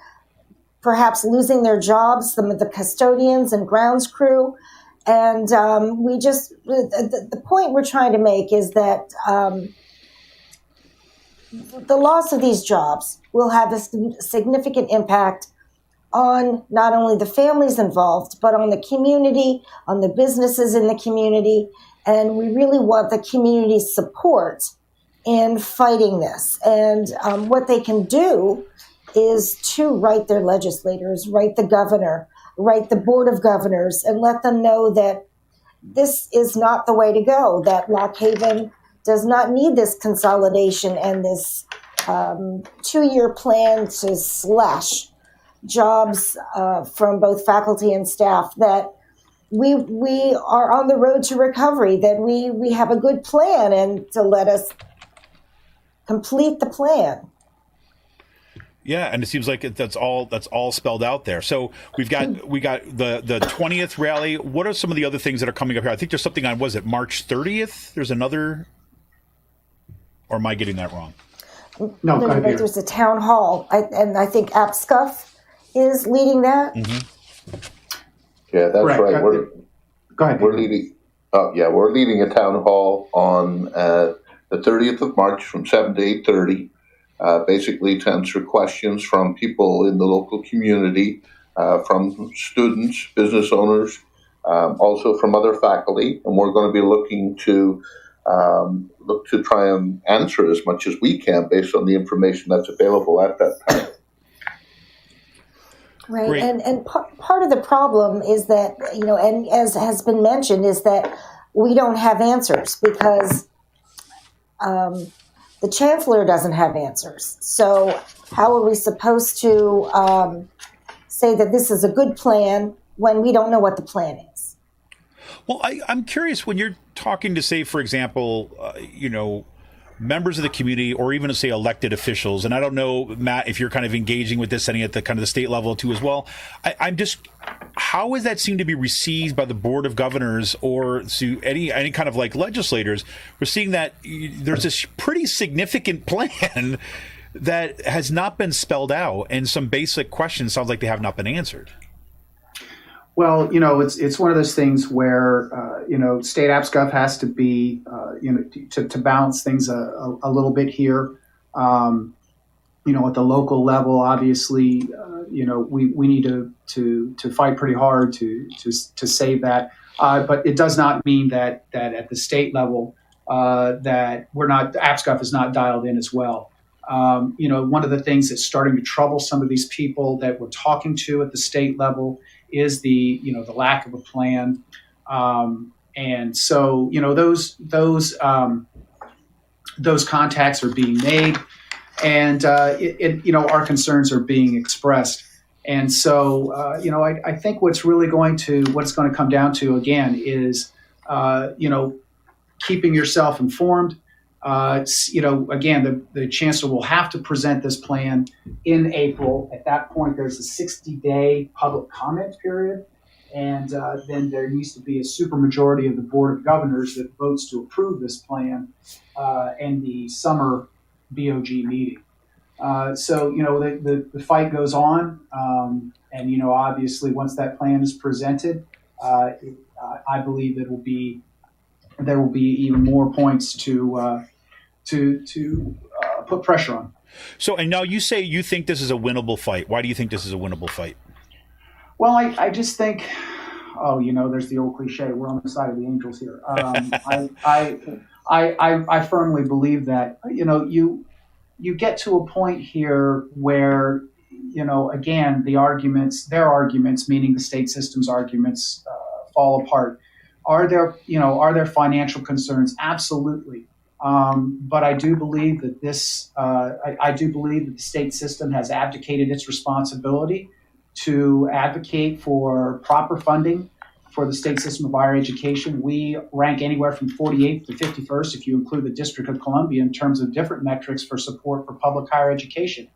perhaps losing their jobs, some of the custodians and grounds crew. And the point we're trying to make is that the loss of these jobs will have a significant impact on not only the families involved, but on the community, on the businesses in the community. And we really want the community's support in fighting this. And what they can do is to write their legislators, write the governor, write the Board of Governors, and let them know that this is not the way to go, that Lock Haven does not need this consolidation and this 2-year plan to slash jobs from both faculty and staff, that we are on the road to recovery, that we have a good plan, and to let us complete the plan. Yeah, and it seems like that's all spelled out there. So we got the 20th rally. What are some of the other things that are coming up here? I think there's something on, was it March 30th? There's another, or am I getting that wrong? No, there's a town hall, and I think APSCUF is leading that. Mm-hmm. Yeah, that's right. Go ahead. We're leading. We're leading a town hall on the 30th of March from 7 to 8:30. Basically to answer questions from people in the local community, from students, business owners, also from other faculty, and we're going to be looking to try and answer as much as we can based on the information that's available at that time. Right, Great. and part of the problem is that, and as has been mentioned, is that we don't have answers because the chancellor doesn't have answers. So how are we supposed to say that this is a good plan when we don't know what the plan is? Well, I'm curious, when you're talking to, say, for example, members of the community, or even to say elected officials, and I don't know, Matt, if you're kind of engaging with this any at the kind of the state level too as well. I'm just, how does that seem to be received by the Board of Governors or to any kind of like legislators? We're seeing that there's this pretty significant plan that has not been spelled out, and some basic questions sounds like they have not been answered. Well, it's one of those things where, state APSCUF has to be, to balance things a little bit here. At the local level, obviously, we need to fight pretty hard to save that. But it does not mean that at the state level that APSCUF is not dialed in as well. One of the things that's starting to trouble some of these people that we're talking to at the state level is the lack of a plan, and so those contacts are being made, and our concerns are being expressed, and so I think what's going to come down to again is keeping yourself informed. Again, the chancellor will have to present this plan in April. At that point, there's a 60-day public comment period, and then there needs to be a supermajority of the Board of Governors that votes to approve this plan in the summer BOG meeting. So the fight goes on, and obviously once that plan is presented, I believe there will be even more points to put pressure on. So, and now you say you think this is a winnable fight. Why do you think this is a winnable fight? Well, I just think, there's the old cliche, we're on the side of the angels here. I firmly believe that, you get to a point here where, again, their arguments, meaning the state system's arguments, fall apart. Are there financial concerns? Absolutely. But I do believe that the state system has abdicated its responsibility to advocate for proper funding for the state system of higher education. We rank anywhere from 48th to 51st, if you include the District of Columbia, in terms of different metrics for support for public higher education.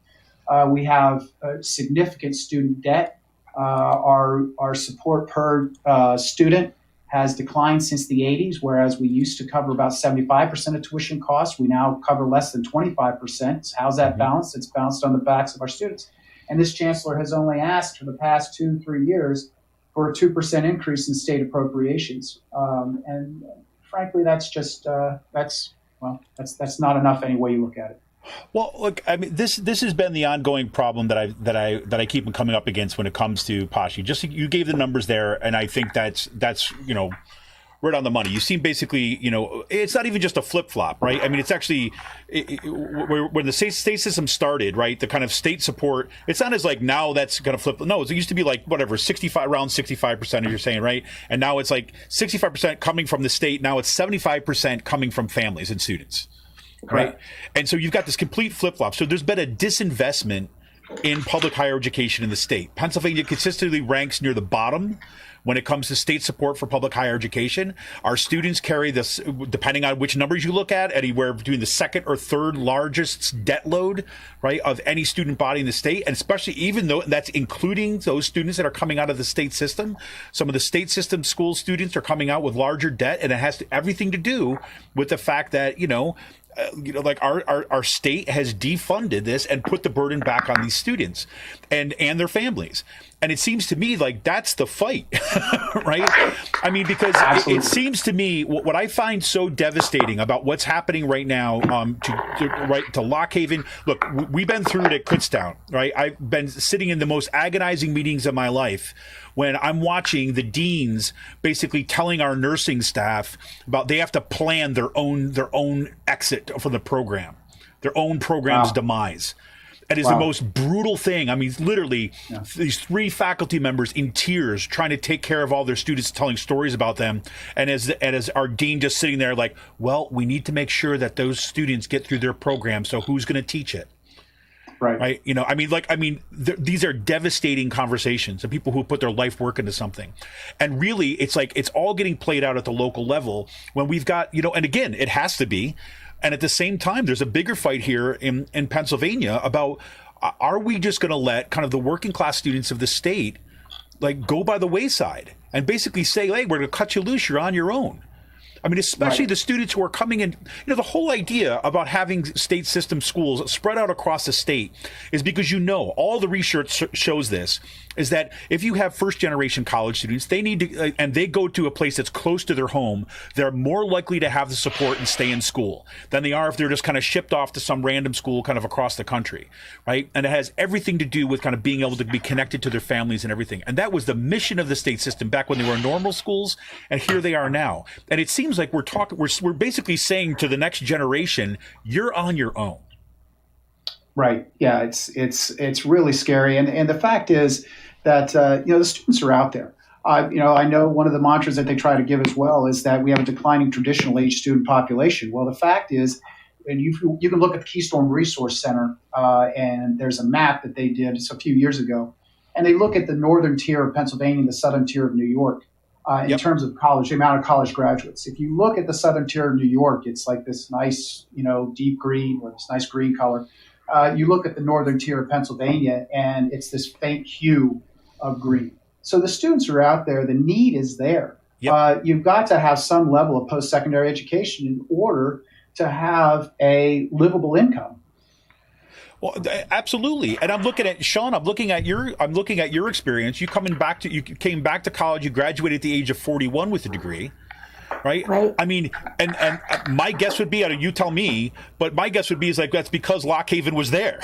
We have significant student debt. Our support per student has declined since the 80s, whereas we used to cover about 75% of tuition costs. We now cover less than 25%. How's that balanced? It's balanced on the backs of our students. And this chancellor has only asked for the past 2-3 years for a 2% increase in state appropriations. And frankly, that's just that's not enough any way you look at it. Well, look, I mean, this has been the ongoing problem that I keep coming up against when it comes to PASSHE. Just you gave the numbers there, and I think that's right on the money. You seem basically, it's not even just a flip flop, right? I mean, it's actually when the state system started, right? The kind of state support, it's not as like now that's going to flip. No, it used to be like whatever, around 65%, as you're saying, right? And now it's like 65% coming from the state. Now it's 75% coming from families and students, right? And so you've got this complete flip flop. So there's been a disinvestment in public higher education in the state. Pennsylvania consistently ranks near the bottom when it comes to state support for public higher education. Our students carry this, depending on which numbers you look at, anywhere between the second or third largest debt load, right, of any student body in the state. And especially even though that's including those students that are coming out of the state system. Some of the state system school students are coming out with larger debt, and it has everything to do with the fact that, like our state has defunded this and put the burden back on these students and their families. And it seems to me like that's the fight, right? I mean, because it seems to me what I find so devastating about what's happening right now to Lock Haven. Look, we've been through it at Kutztown, right? I've been sitting in the most agonizing meetings of my life when I'm watching the deans basically telling our nursing staff about they have to plan their own exit from the program, their own program's demise. It is the most brutal thing. I mean, literally, these 3 faculty members in tears trying to take care of all their students, telling stories about them. And as our dean just sitting there like, well, we need to make sure that those students get through their program. So who's going to teach it? Right. These are devastating conversations of people who put their life work into something. And really, it's like it's all getting played out at the local level when we've got, and again, it has to be. And at the same time, there's a bigger fight here in Pennsylvania about are we just going to let kind of the working class students of the state like go by the wayside and basically say, hey, we're going to cut you loose. You're on your own. I mean, especially the students who are coming in, the whole idea about having state system schools spread out across the state is because, all the research shows this, is that if you have first generation college students, they need to, and they go to a place that's close to their home, they're more likely to have the support and stay in school than they are if they're just kind of shipped off to some random school kind of across the country, right? And it has everything to do with kind of being able to be connected to their families and everything. And that was the mission of the state system back when they were normal schools, and here they are now. And it seems like we're basically saying to the next generation, you're on your own. Right. Yeah. It's really scary. And the fact is that, the students are out there. I know one of the mantras that they try to give as well is that we have a declining traditional age student population. Well, the fact is, and you can look at the Keystone Resource Center, and there's a map that they did a few years ago, and they look at the northern tier of Pennsylvania and the southern tier of New York. In terms of college, the amount of college graduates. If you look at the southern tier of New York, it's like this nice, deep green or this nice green color. You look at the northern tier of Pennsylvania, and it's this faint hue of green. So the students are out there. The need is there. You've got to have some level of post-secondary education in order to have a livable income. Well, absolutely. And I'm looking at Shawn. I'm looking at your experience. You came back to college. You graduated at the age of 41 with a degree, right? I mean, and my guess would be, you tell me, but my guess would be is like that's because Lock Haven was there.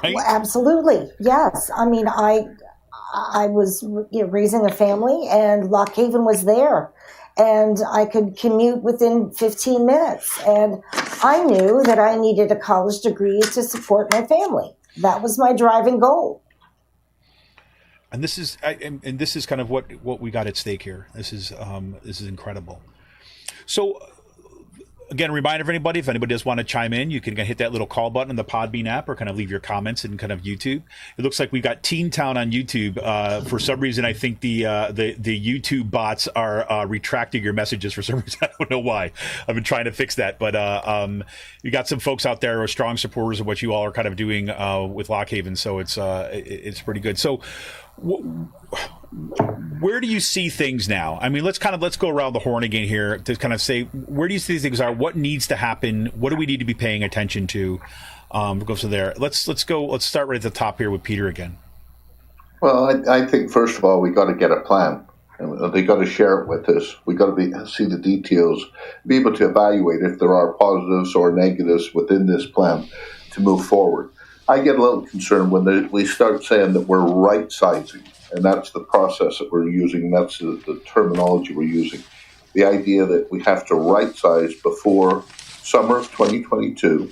Right? Well, absolutely, yes. I mean, I was raising a family, and Lock Haven was there. And I could commute within 15 minutes. And I knew that I needed a college degree to support my family. That was my driving goal. And this is kind of what we got at stake here. This is incredible. So again, remind everybody, if anybody does want to chime in, you can hit that little call button on the Podbean app or kind of leave your comments in kind of YouTube. It looks like we've got Teen Town on YouTube. For some reason, I think the YouTube bots are retracting your messages for some reason. I don't know why. I've been trying to fix that. But you got some folks out there who are strong supporters of what you all are kind of doing with Lock Haven. So it's pretty good. So Where do you see things now? I mean, let's go around the horn again here to kind of say, where do you see things are? What needs to happen? What do we need to be paying attention to? Go to there. Let's start right at the top here with Peter again. Well, I think first of all we got to get a plan. They got to share it with us. We got to see the details, be able to evaluate if there are positives or negatives within this plan to move forward. I get a little concerned when we start saying that we're right-sizing, and that's the process that we're using. That's the terminology we're using. The idea that we have to right-size before summer of 2022,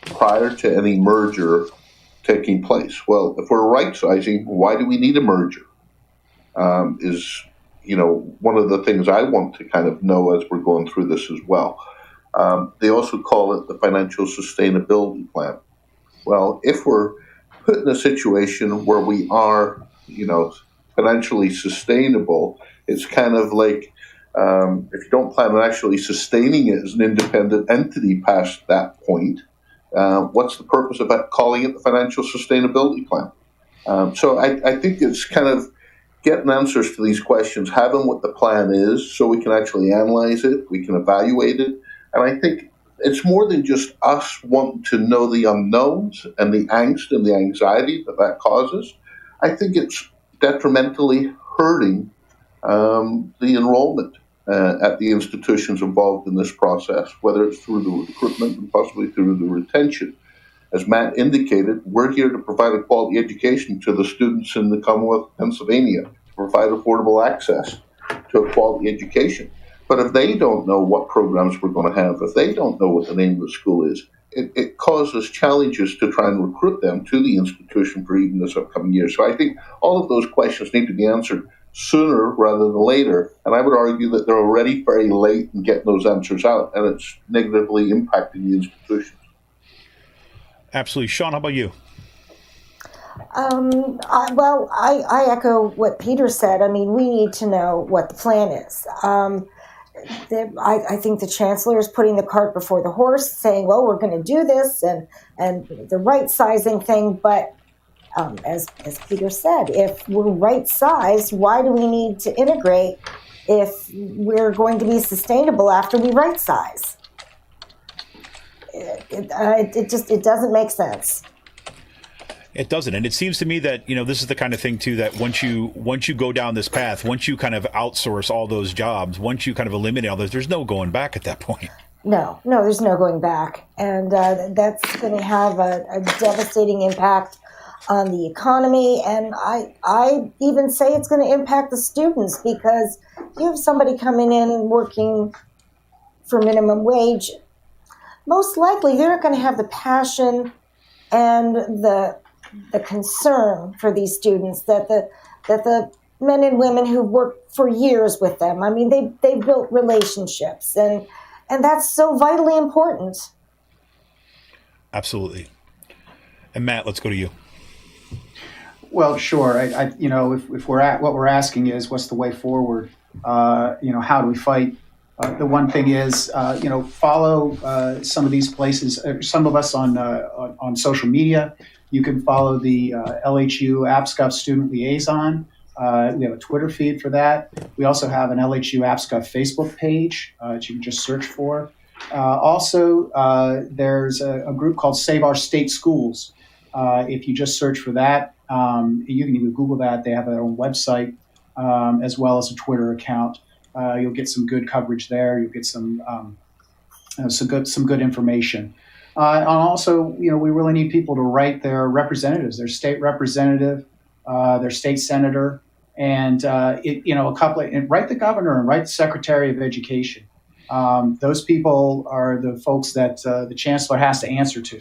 prior to any merger taking place. Well, if we're right-sizing, why do we need a merger? Is one of the things I want to kind of know as we're going through this as well. They also call it the financial sustainability plan. Well, if we're put in a situation where we are, financially sustainable, it's kind of like if you don't plan on actually sustaining it as an independent entity past that point, what's the purpose of calling it the financial sustainability plan? So I think it's kind of getting answers to these questions, having what the plan is so we can actually analyze it, we can evaluate it. And I think it's more than just us wanting to know the unknowns and the angst and the anxiety that causes. I think it's detrimentally hurting the enrollment at the institutions involved in this process, whether it's through the recruitment and possibly through the retention. As Matt indicated, we're here to provide a quality education to the students in the Commonwealth of Pennsylvania, to provide affordable access to a quality education. But if they don't know what programs we're going to have, if they don't know what the name of the school is, it causes challenges to try and recruit them to the institution for even this upcoming year. So I think all of those questions need to be answered sooner rather than later. And I would argue that they're already very late in getting those answers out, and it's negatively impacting the institutions. Absolutely. Shawn, how about you? I echo what Peter said. I mean, we need to know what the plan is. I think the chancellor is putting the cart before the horse, saying, well, we're going to do this and the right-sizing thing. But as Peter said, if we're right-sized, why do we need to integrate if we're going to be sustainable after we right-size? It doesn't make sense. It doesn't. And it seems to me that, this is the kind of thing, too, that once you go down this path, once you kind of outsource all those jobs, once you kind of eliminate all those, there's no going back at that point. No, there's no going back. And that's going to have a devastating impact on the economy. And I even say it's going to impact the students, because you have somebody coming in working for minimum wage. Most likely, they're not going to have the passion and the concern for these students that the men and women who worked for years with them. I mean, they built relationships, and that's so vitally important. Absolutely. And Matt, let's go to you. Well, sure. If we're at what we're asking is what's the way forward? How do we fight? The one thing is, follow some of these places. Some of us on social media. You can follow the LHU APSCUF Student Liaison. We have a Twitter feed for that. We also have an LHU APSCUF Facebook page that you can just search for. Also, there's a group called Save Our State Schools. If you just search for that, you can even Google that. They have their own website as well as a Twitter account. You'll get some good coverage there. You'll get some good information. And also, we really need people to write their representatives, their state representative, their state senator, and write the governor and write the Secretary of Education. Those people are the folks that the chancellor has to answer to.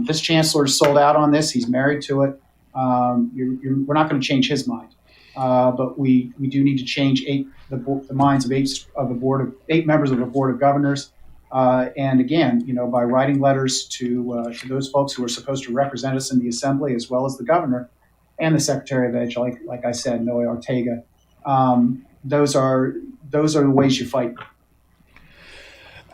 This chancellor is sold out on this. He's married to it. We're not going to change his mind. But we do need to change the minds of eight members of the Board of Governors. And again, by writing letters to those folks who are supposed to represent us in the Assembly, as well as the Governor and the Secretary of Ed, like I said, Noe Ortega. Those are the ways you fight.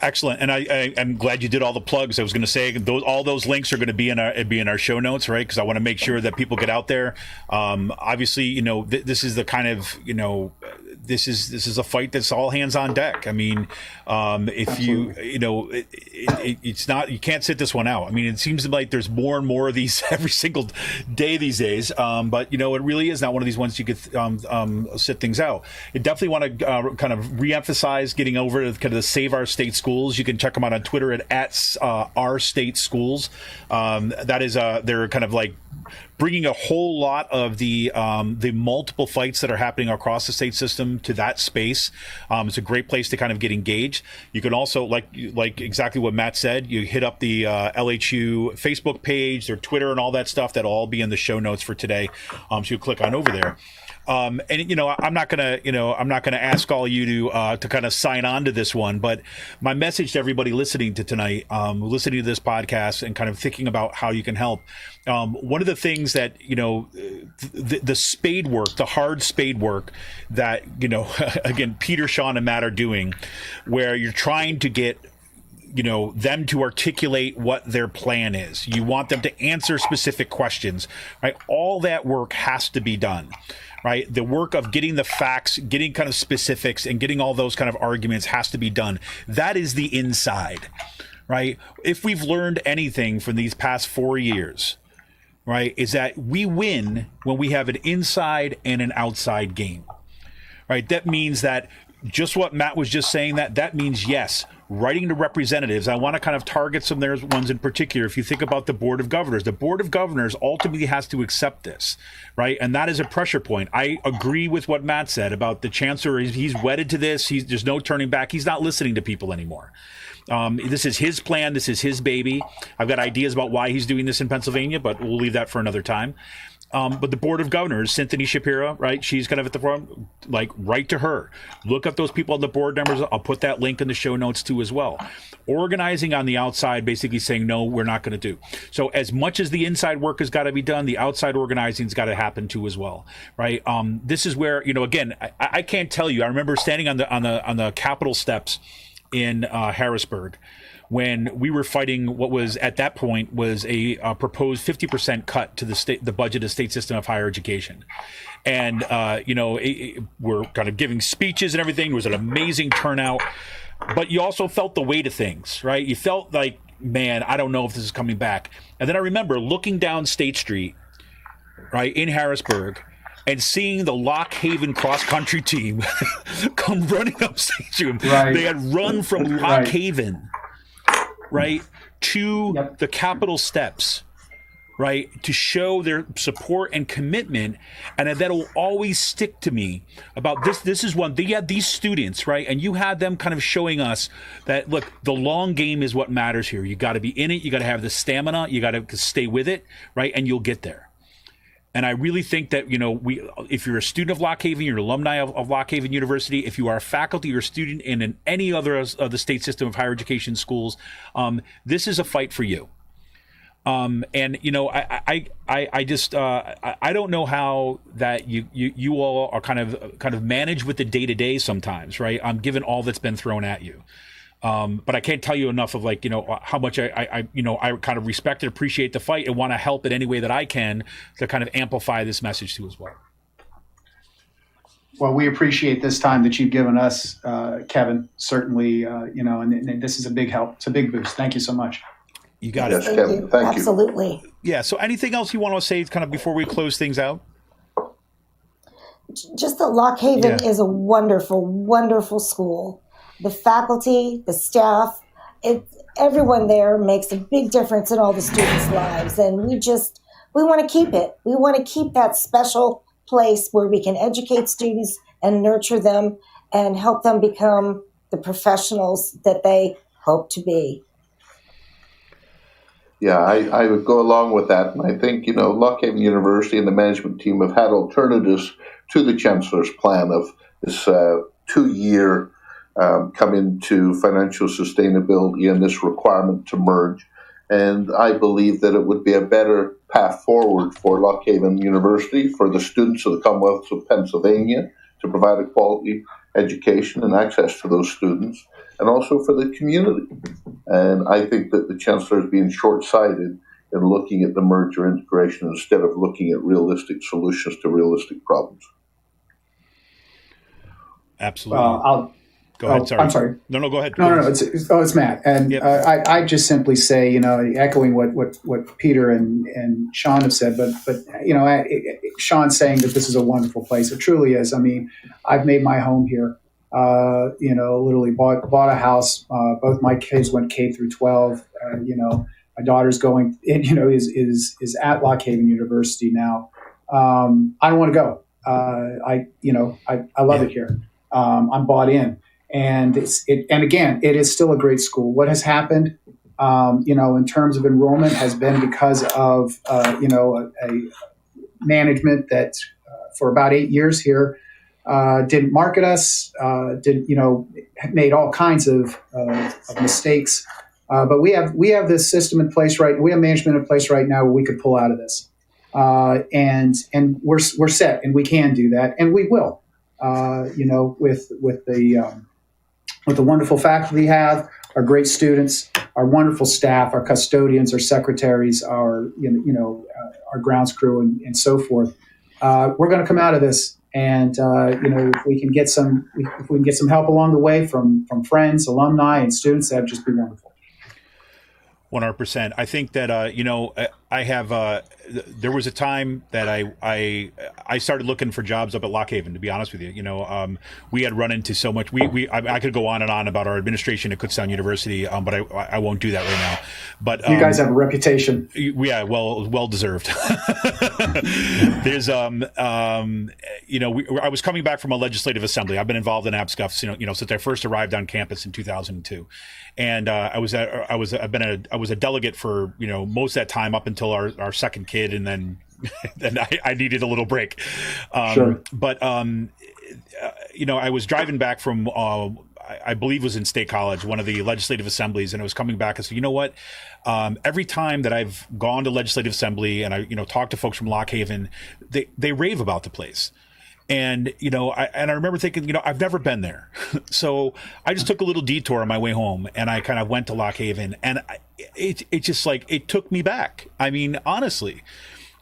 Excellent, and I'm glad you did all the plugs. I was going to say all those links are going to be in our show notes, right? Because I want to make sure that people get out there. Obviously, this is the kind of this is a fight that's all hands on deck. I mean, if Absolutely. It's not, you can't sit this one out. I mean, it seems like there's more and more of these every single day these days. But it really is not one of these ones you could sit things out. You definitely want to kind of reemphasize getting over to kind of the Save Our State Schools. You can check them out on Twitter at Our State Schools. That is they're kind of like bringing a whole lot of the multiple fights that are happening across the state system to that space. It's a great place to kind of get engaged. You can also, like exactly what Matt said, you hit up the LHU Facebook page, their Twitter, and all that stuff. That'll all be in the show notes for today. So you click on over there. And I'm not gonna ask all you to kind of sign on to this one, but my message to everybody listening to tonight, listening to this podcast, and kind of thinking about how you can help. One of the things that the spade work, the hard spade work that again Peter, Shawn, and Matt are doing, where you're trying to get them to articulate what their plan is. You want them to answer specific questions, right? All that work has to be done. Right, the work of getting the facts, getting kind of specifics, and getting all those kind of arguments has to be done. That is the inside, right? If we've learned anything from these past 4 years, right, is that we win when we have an inside and an outside game, right? That means that just what Matt was just saying, that means, yes, writing to representatives. I want to kind of target some of their ones in particular. If you think about the Board of Governors ultimately has to accept this, right? And that is a pressure point. I agree with what Matt said about the chancellor. He's wedded to this. There's no turning back. He's not listening to people anymore. This is his plan. This is his baby. I've got ideas about why he's doing this in Pennsylvania, but we'll leave that for another time. But the Board of Governors, Cynthia Shapiro, right? She's kind of at the front, like, write to her. Look up those people on the board members. I'll put that link in the show notes too as well. Organizing on the outside, basically saying, no, we're not going to do. So as much as the inside work has got to be done, the outside organizing's got to happen too as well, right? This is where, again, I can't tell you. I remember standing on the Capitol steps in Harrisburg, when we were fighting what was at that point was a proposed 50% cut to the budget of state system of higher education. And, we're kind of giving speeches and everything. It was an amazing turnout. But you also felt the weight of things, right? You felt like, man, I don't know if this is coming back. And then I remember looking down State Street, right, in Harrisburg, and seeing the Lock Haven cross-country team come running up State Street. Right. They had run from Lock Haven, right, to the Capitol steps, right, to show their support and commitment. And that'll always stick to me about this. This is one, they had these students, right, and you had them kind of showing us that, look, the long game is what matters here. You got to be in it. You got to have the stamina. You got to stay with it, right, and you'll get there. And I really think that, if you're a student of Lock Haven, you're an alumni of Lock Haven University, if you are a faculty or student in any other of the state system of higher education schools, this is a fight for you. I don't know how that you all are kind of managed with the day to day sometimes, right? Given all that's been thrown at you. But I can't tell you enough of how much I kind of respect and appreciate the fight and want to help in any way that I can to kind of amplify this message too as well. Well, we appreciate this time that you've given us, Kevin. Certainly, and this is a big help. It's a big boost. Thank you so much. You got it. Thank you. Thank you. Absolutely. Yeah. So anything else you want to say kind of before we close things out? Just that Lock Haven is a wonderful, wonderful school. The faculty, the staff, everyone there makes a big difference in all the students' lives. And we want to keep it. We want to keep that special place where we can educate students and nurture them and help them become the professionals that they hope to be. Yeah, I would go along with that. And I think, Lock Haven University and the management team have had alternatives to the Chancellor's plan of this 2-year come into financial sustainability and this requirement to merge. And I believe that it would be a better path forward for Lock Haven University, for the students of the Commonwealth of Pennsylvania, to provide a quality education and access to those students. and also for the community. And I think that the Chancellor is being short-sighted in looking at the merger integration instead of looking at realistic solutions to realistic problems. Absolutely. Go ahead. Sorry. I'm sorry. No, go ahead. No. It's Matt. And yep. I just simply say, echoing what Peter and Shawn have said, but Shawn saying that this is a wonderful place. It truly is. I mean, I've made my home here. Literally bought a house. Both my kids went K through 12. My daughter's going, is at Lock Haven University now. I don't want to go. I love it here. I'm bought in. And again, it is still a great school. What has happened, in terms of enrollment, has been because of a management that for about 8 years here didn't market us, made all kinds of mistakes. But we have this system in place we have management in place right now where we could pull out of this, and we're set, and we can do that, and we will. With the wonderful faculty we have, our great students, our wonderful staff, our custodians, our secretaries, our grounds crew, and so forth, we're going to come out of this. And if we can get some help along the way from friends, alumni, and students, that'd just be wonderful. 100%. I think that I have. There was a time that I started looking for jobs up at Lock Haven. To be honest with you, we had run into so much. I could go on and on about our administration at Kutztown University, but I won't do that right now. But you guys have a reputation. Yeah, well deserved. There's I was coming back from a legislative assembly. I've been involved in APSCUF, since I first arrived on campus in 2002, and I was a delegate for most of that time up until our second kid, and then I needed a little break. Sure. But I was driving back from I believe it was in State College, one of the legislative assemblies, and I was coming back and said, you know what? Every time that I've gone to legislative assembly and I talked to folks from Lock Haven, they rave about the place. And, I remember thinking, I've never been there. So I just took a little detour on my way home, and I kind of went to Lock Haven, and it just it took me back. I mean, honestly,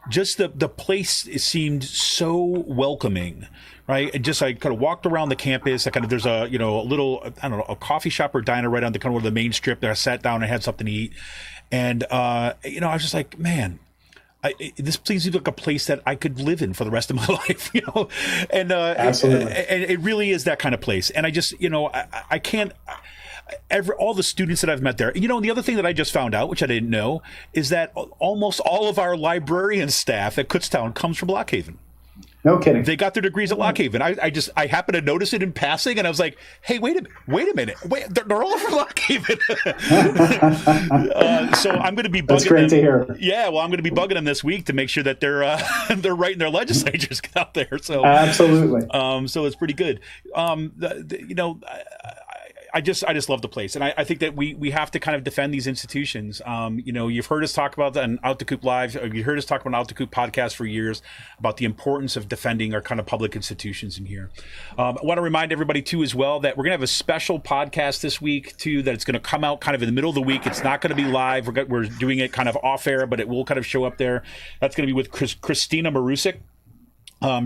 just the place seemed so welcoming, right? And I kind of walked around the campus. There's a little, a coffee shop or diner right on the kind of the main strip there. I sat down and had something to eat. And, I was just like, man, this seems like a place that I could live in for the rest of my life, and absolutely, and it really is that kind of place. And I just, I can't. All the students that I've met there, and the other thing that I just found out, which I didn't know, is that almost all of our librarian staff at Kutztown comes from Lock Haven. No kidding. They got their degrees at Lock Haven. I happened to notice it in passing, and I was like, "Hey, wait a minute! They're all from Lock Haven." So I'm going to be bugging them. That's great to hear. Yeah, well, I'm going to be bugging them this week to make sure that they're they're writing their legislatures out there. So absolutely. So it's pretty good. I just love the place, and I think that we have to kind of defend these institutions. You've heard us talk about that on Out the Coop Live. You heard us talk about Out the Coop podcast for years about the importance of defending our kind of public institutions in here. I want to remind everybody too, as well, that we're going to have a special podcast this week too. That it's going to come out kind of in the middle of the week. It's not going to be live. We're doing it kind of off air, but it will kind of show up there. That's going to be with Christina Marusik.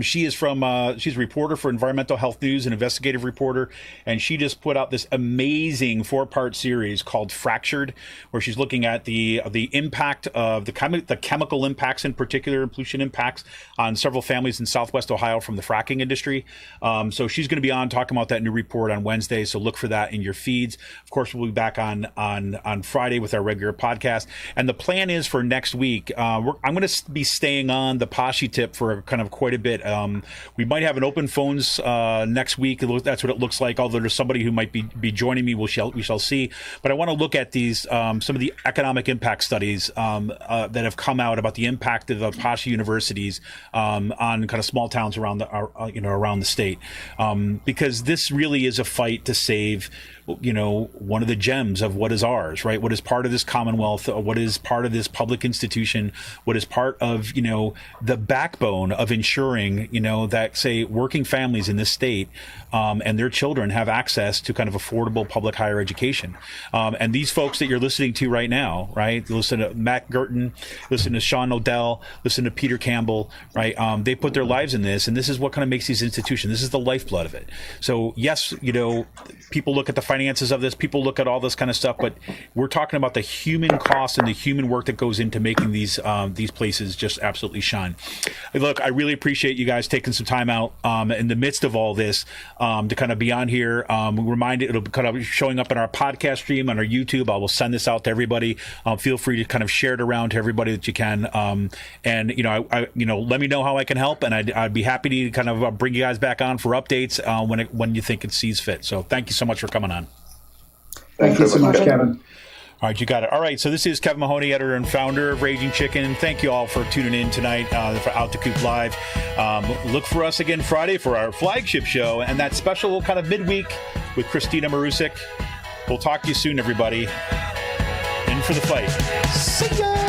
She's a reporter for Environmental Health News, an investigative reporter, and she just put out this amazing 4-part series called Fractured, where she's looking at the impact of the chemical impacts, in particular, pollution impacts on several families in Southwest Ohio from the fracking industry. So she's going to be on talking about that new report on Wednesday. So look for that in your feeds. Of course, we'll be back on Friday with our regular podcast. And the plan is for next week, I'm going to be staying on the PASSHE tip for kind of quite a bit. We might have an open phones next week. That's what it looks like. Although there's somebody who might be joining me, we shall see. But I want to look at these some of the economic impact studies that have come out about the impact of the PASSHE universities on kind of small towns around the state, because this really is a fight to save one of the gems of what is ours, right? What is part of this Commonwealth, what is part of this public institution, what is part of, the backbone of ensuring, that, say, working families in this state and their children have access to kind of affordable public higher education. And these folks that you're listening to right now, right? Listen to Matt Girton, listen to Shawn O'Dell, listen to Peter Campbell, right? They put their lives in this, and this is what kind of makes these institutions. This is the lifeblood of it. So yes, people look at the finances of this, people look at all this kind of stuff, but we're talking about the human cost and the human work that goes into making these places just absolutely shine. Look, I really appreciate you guys taking some time out in the midst of all this to kind of be on here. Reminded, it'll be kind of showing up in our podcast stream on our YouTube. I will send this out to everybody. Feel free to kind of share it around to everybody that you can. And let me know how I can help, and I'd be happy to kind of bring you guys back on for updates when you think it sees fit. So thank you so much for coming on. Thank you so much, Kevin. All right, you got it. All right, so this is Kevin Mahoney, editor and founder of Raging Chicken. Thank you all for tuning in tonight for Out to Coop Live. Look for us again Friday for our flagship show and that special kind of midweek with Christina Marusik. We'll talk to you soon, everybody. In for the fight. See ya!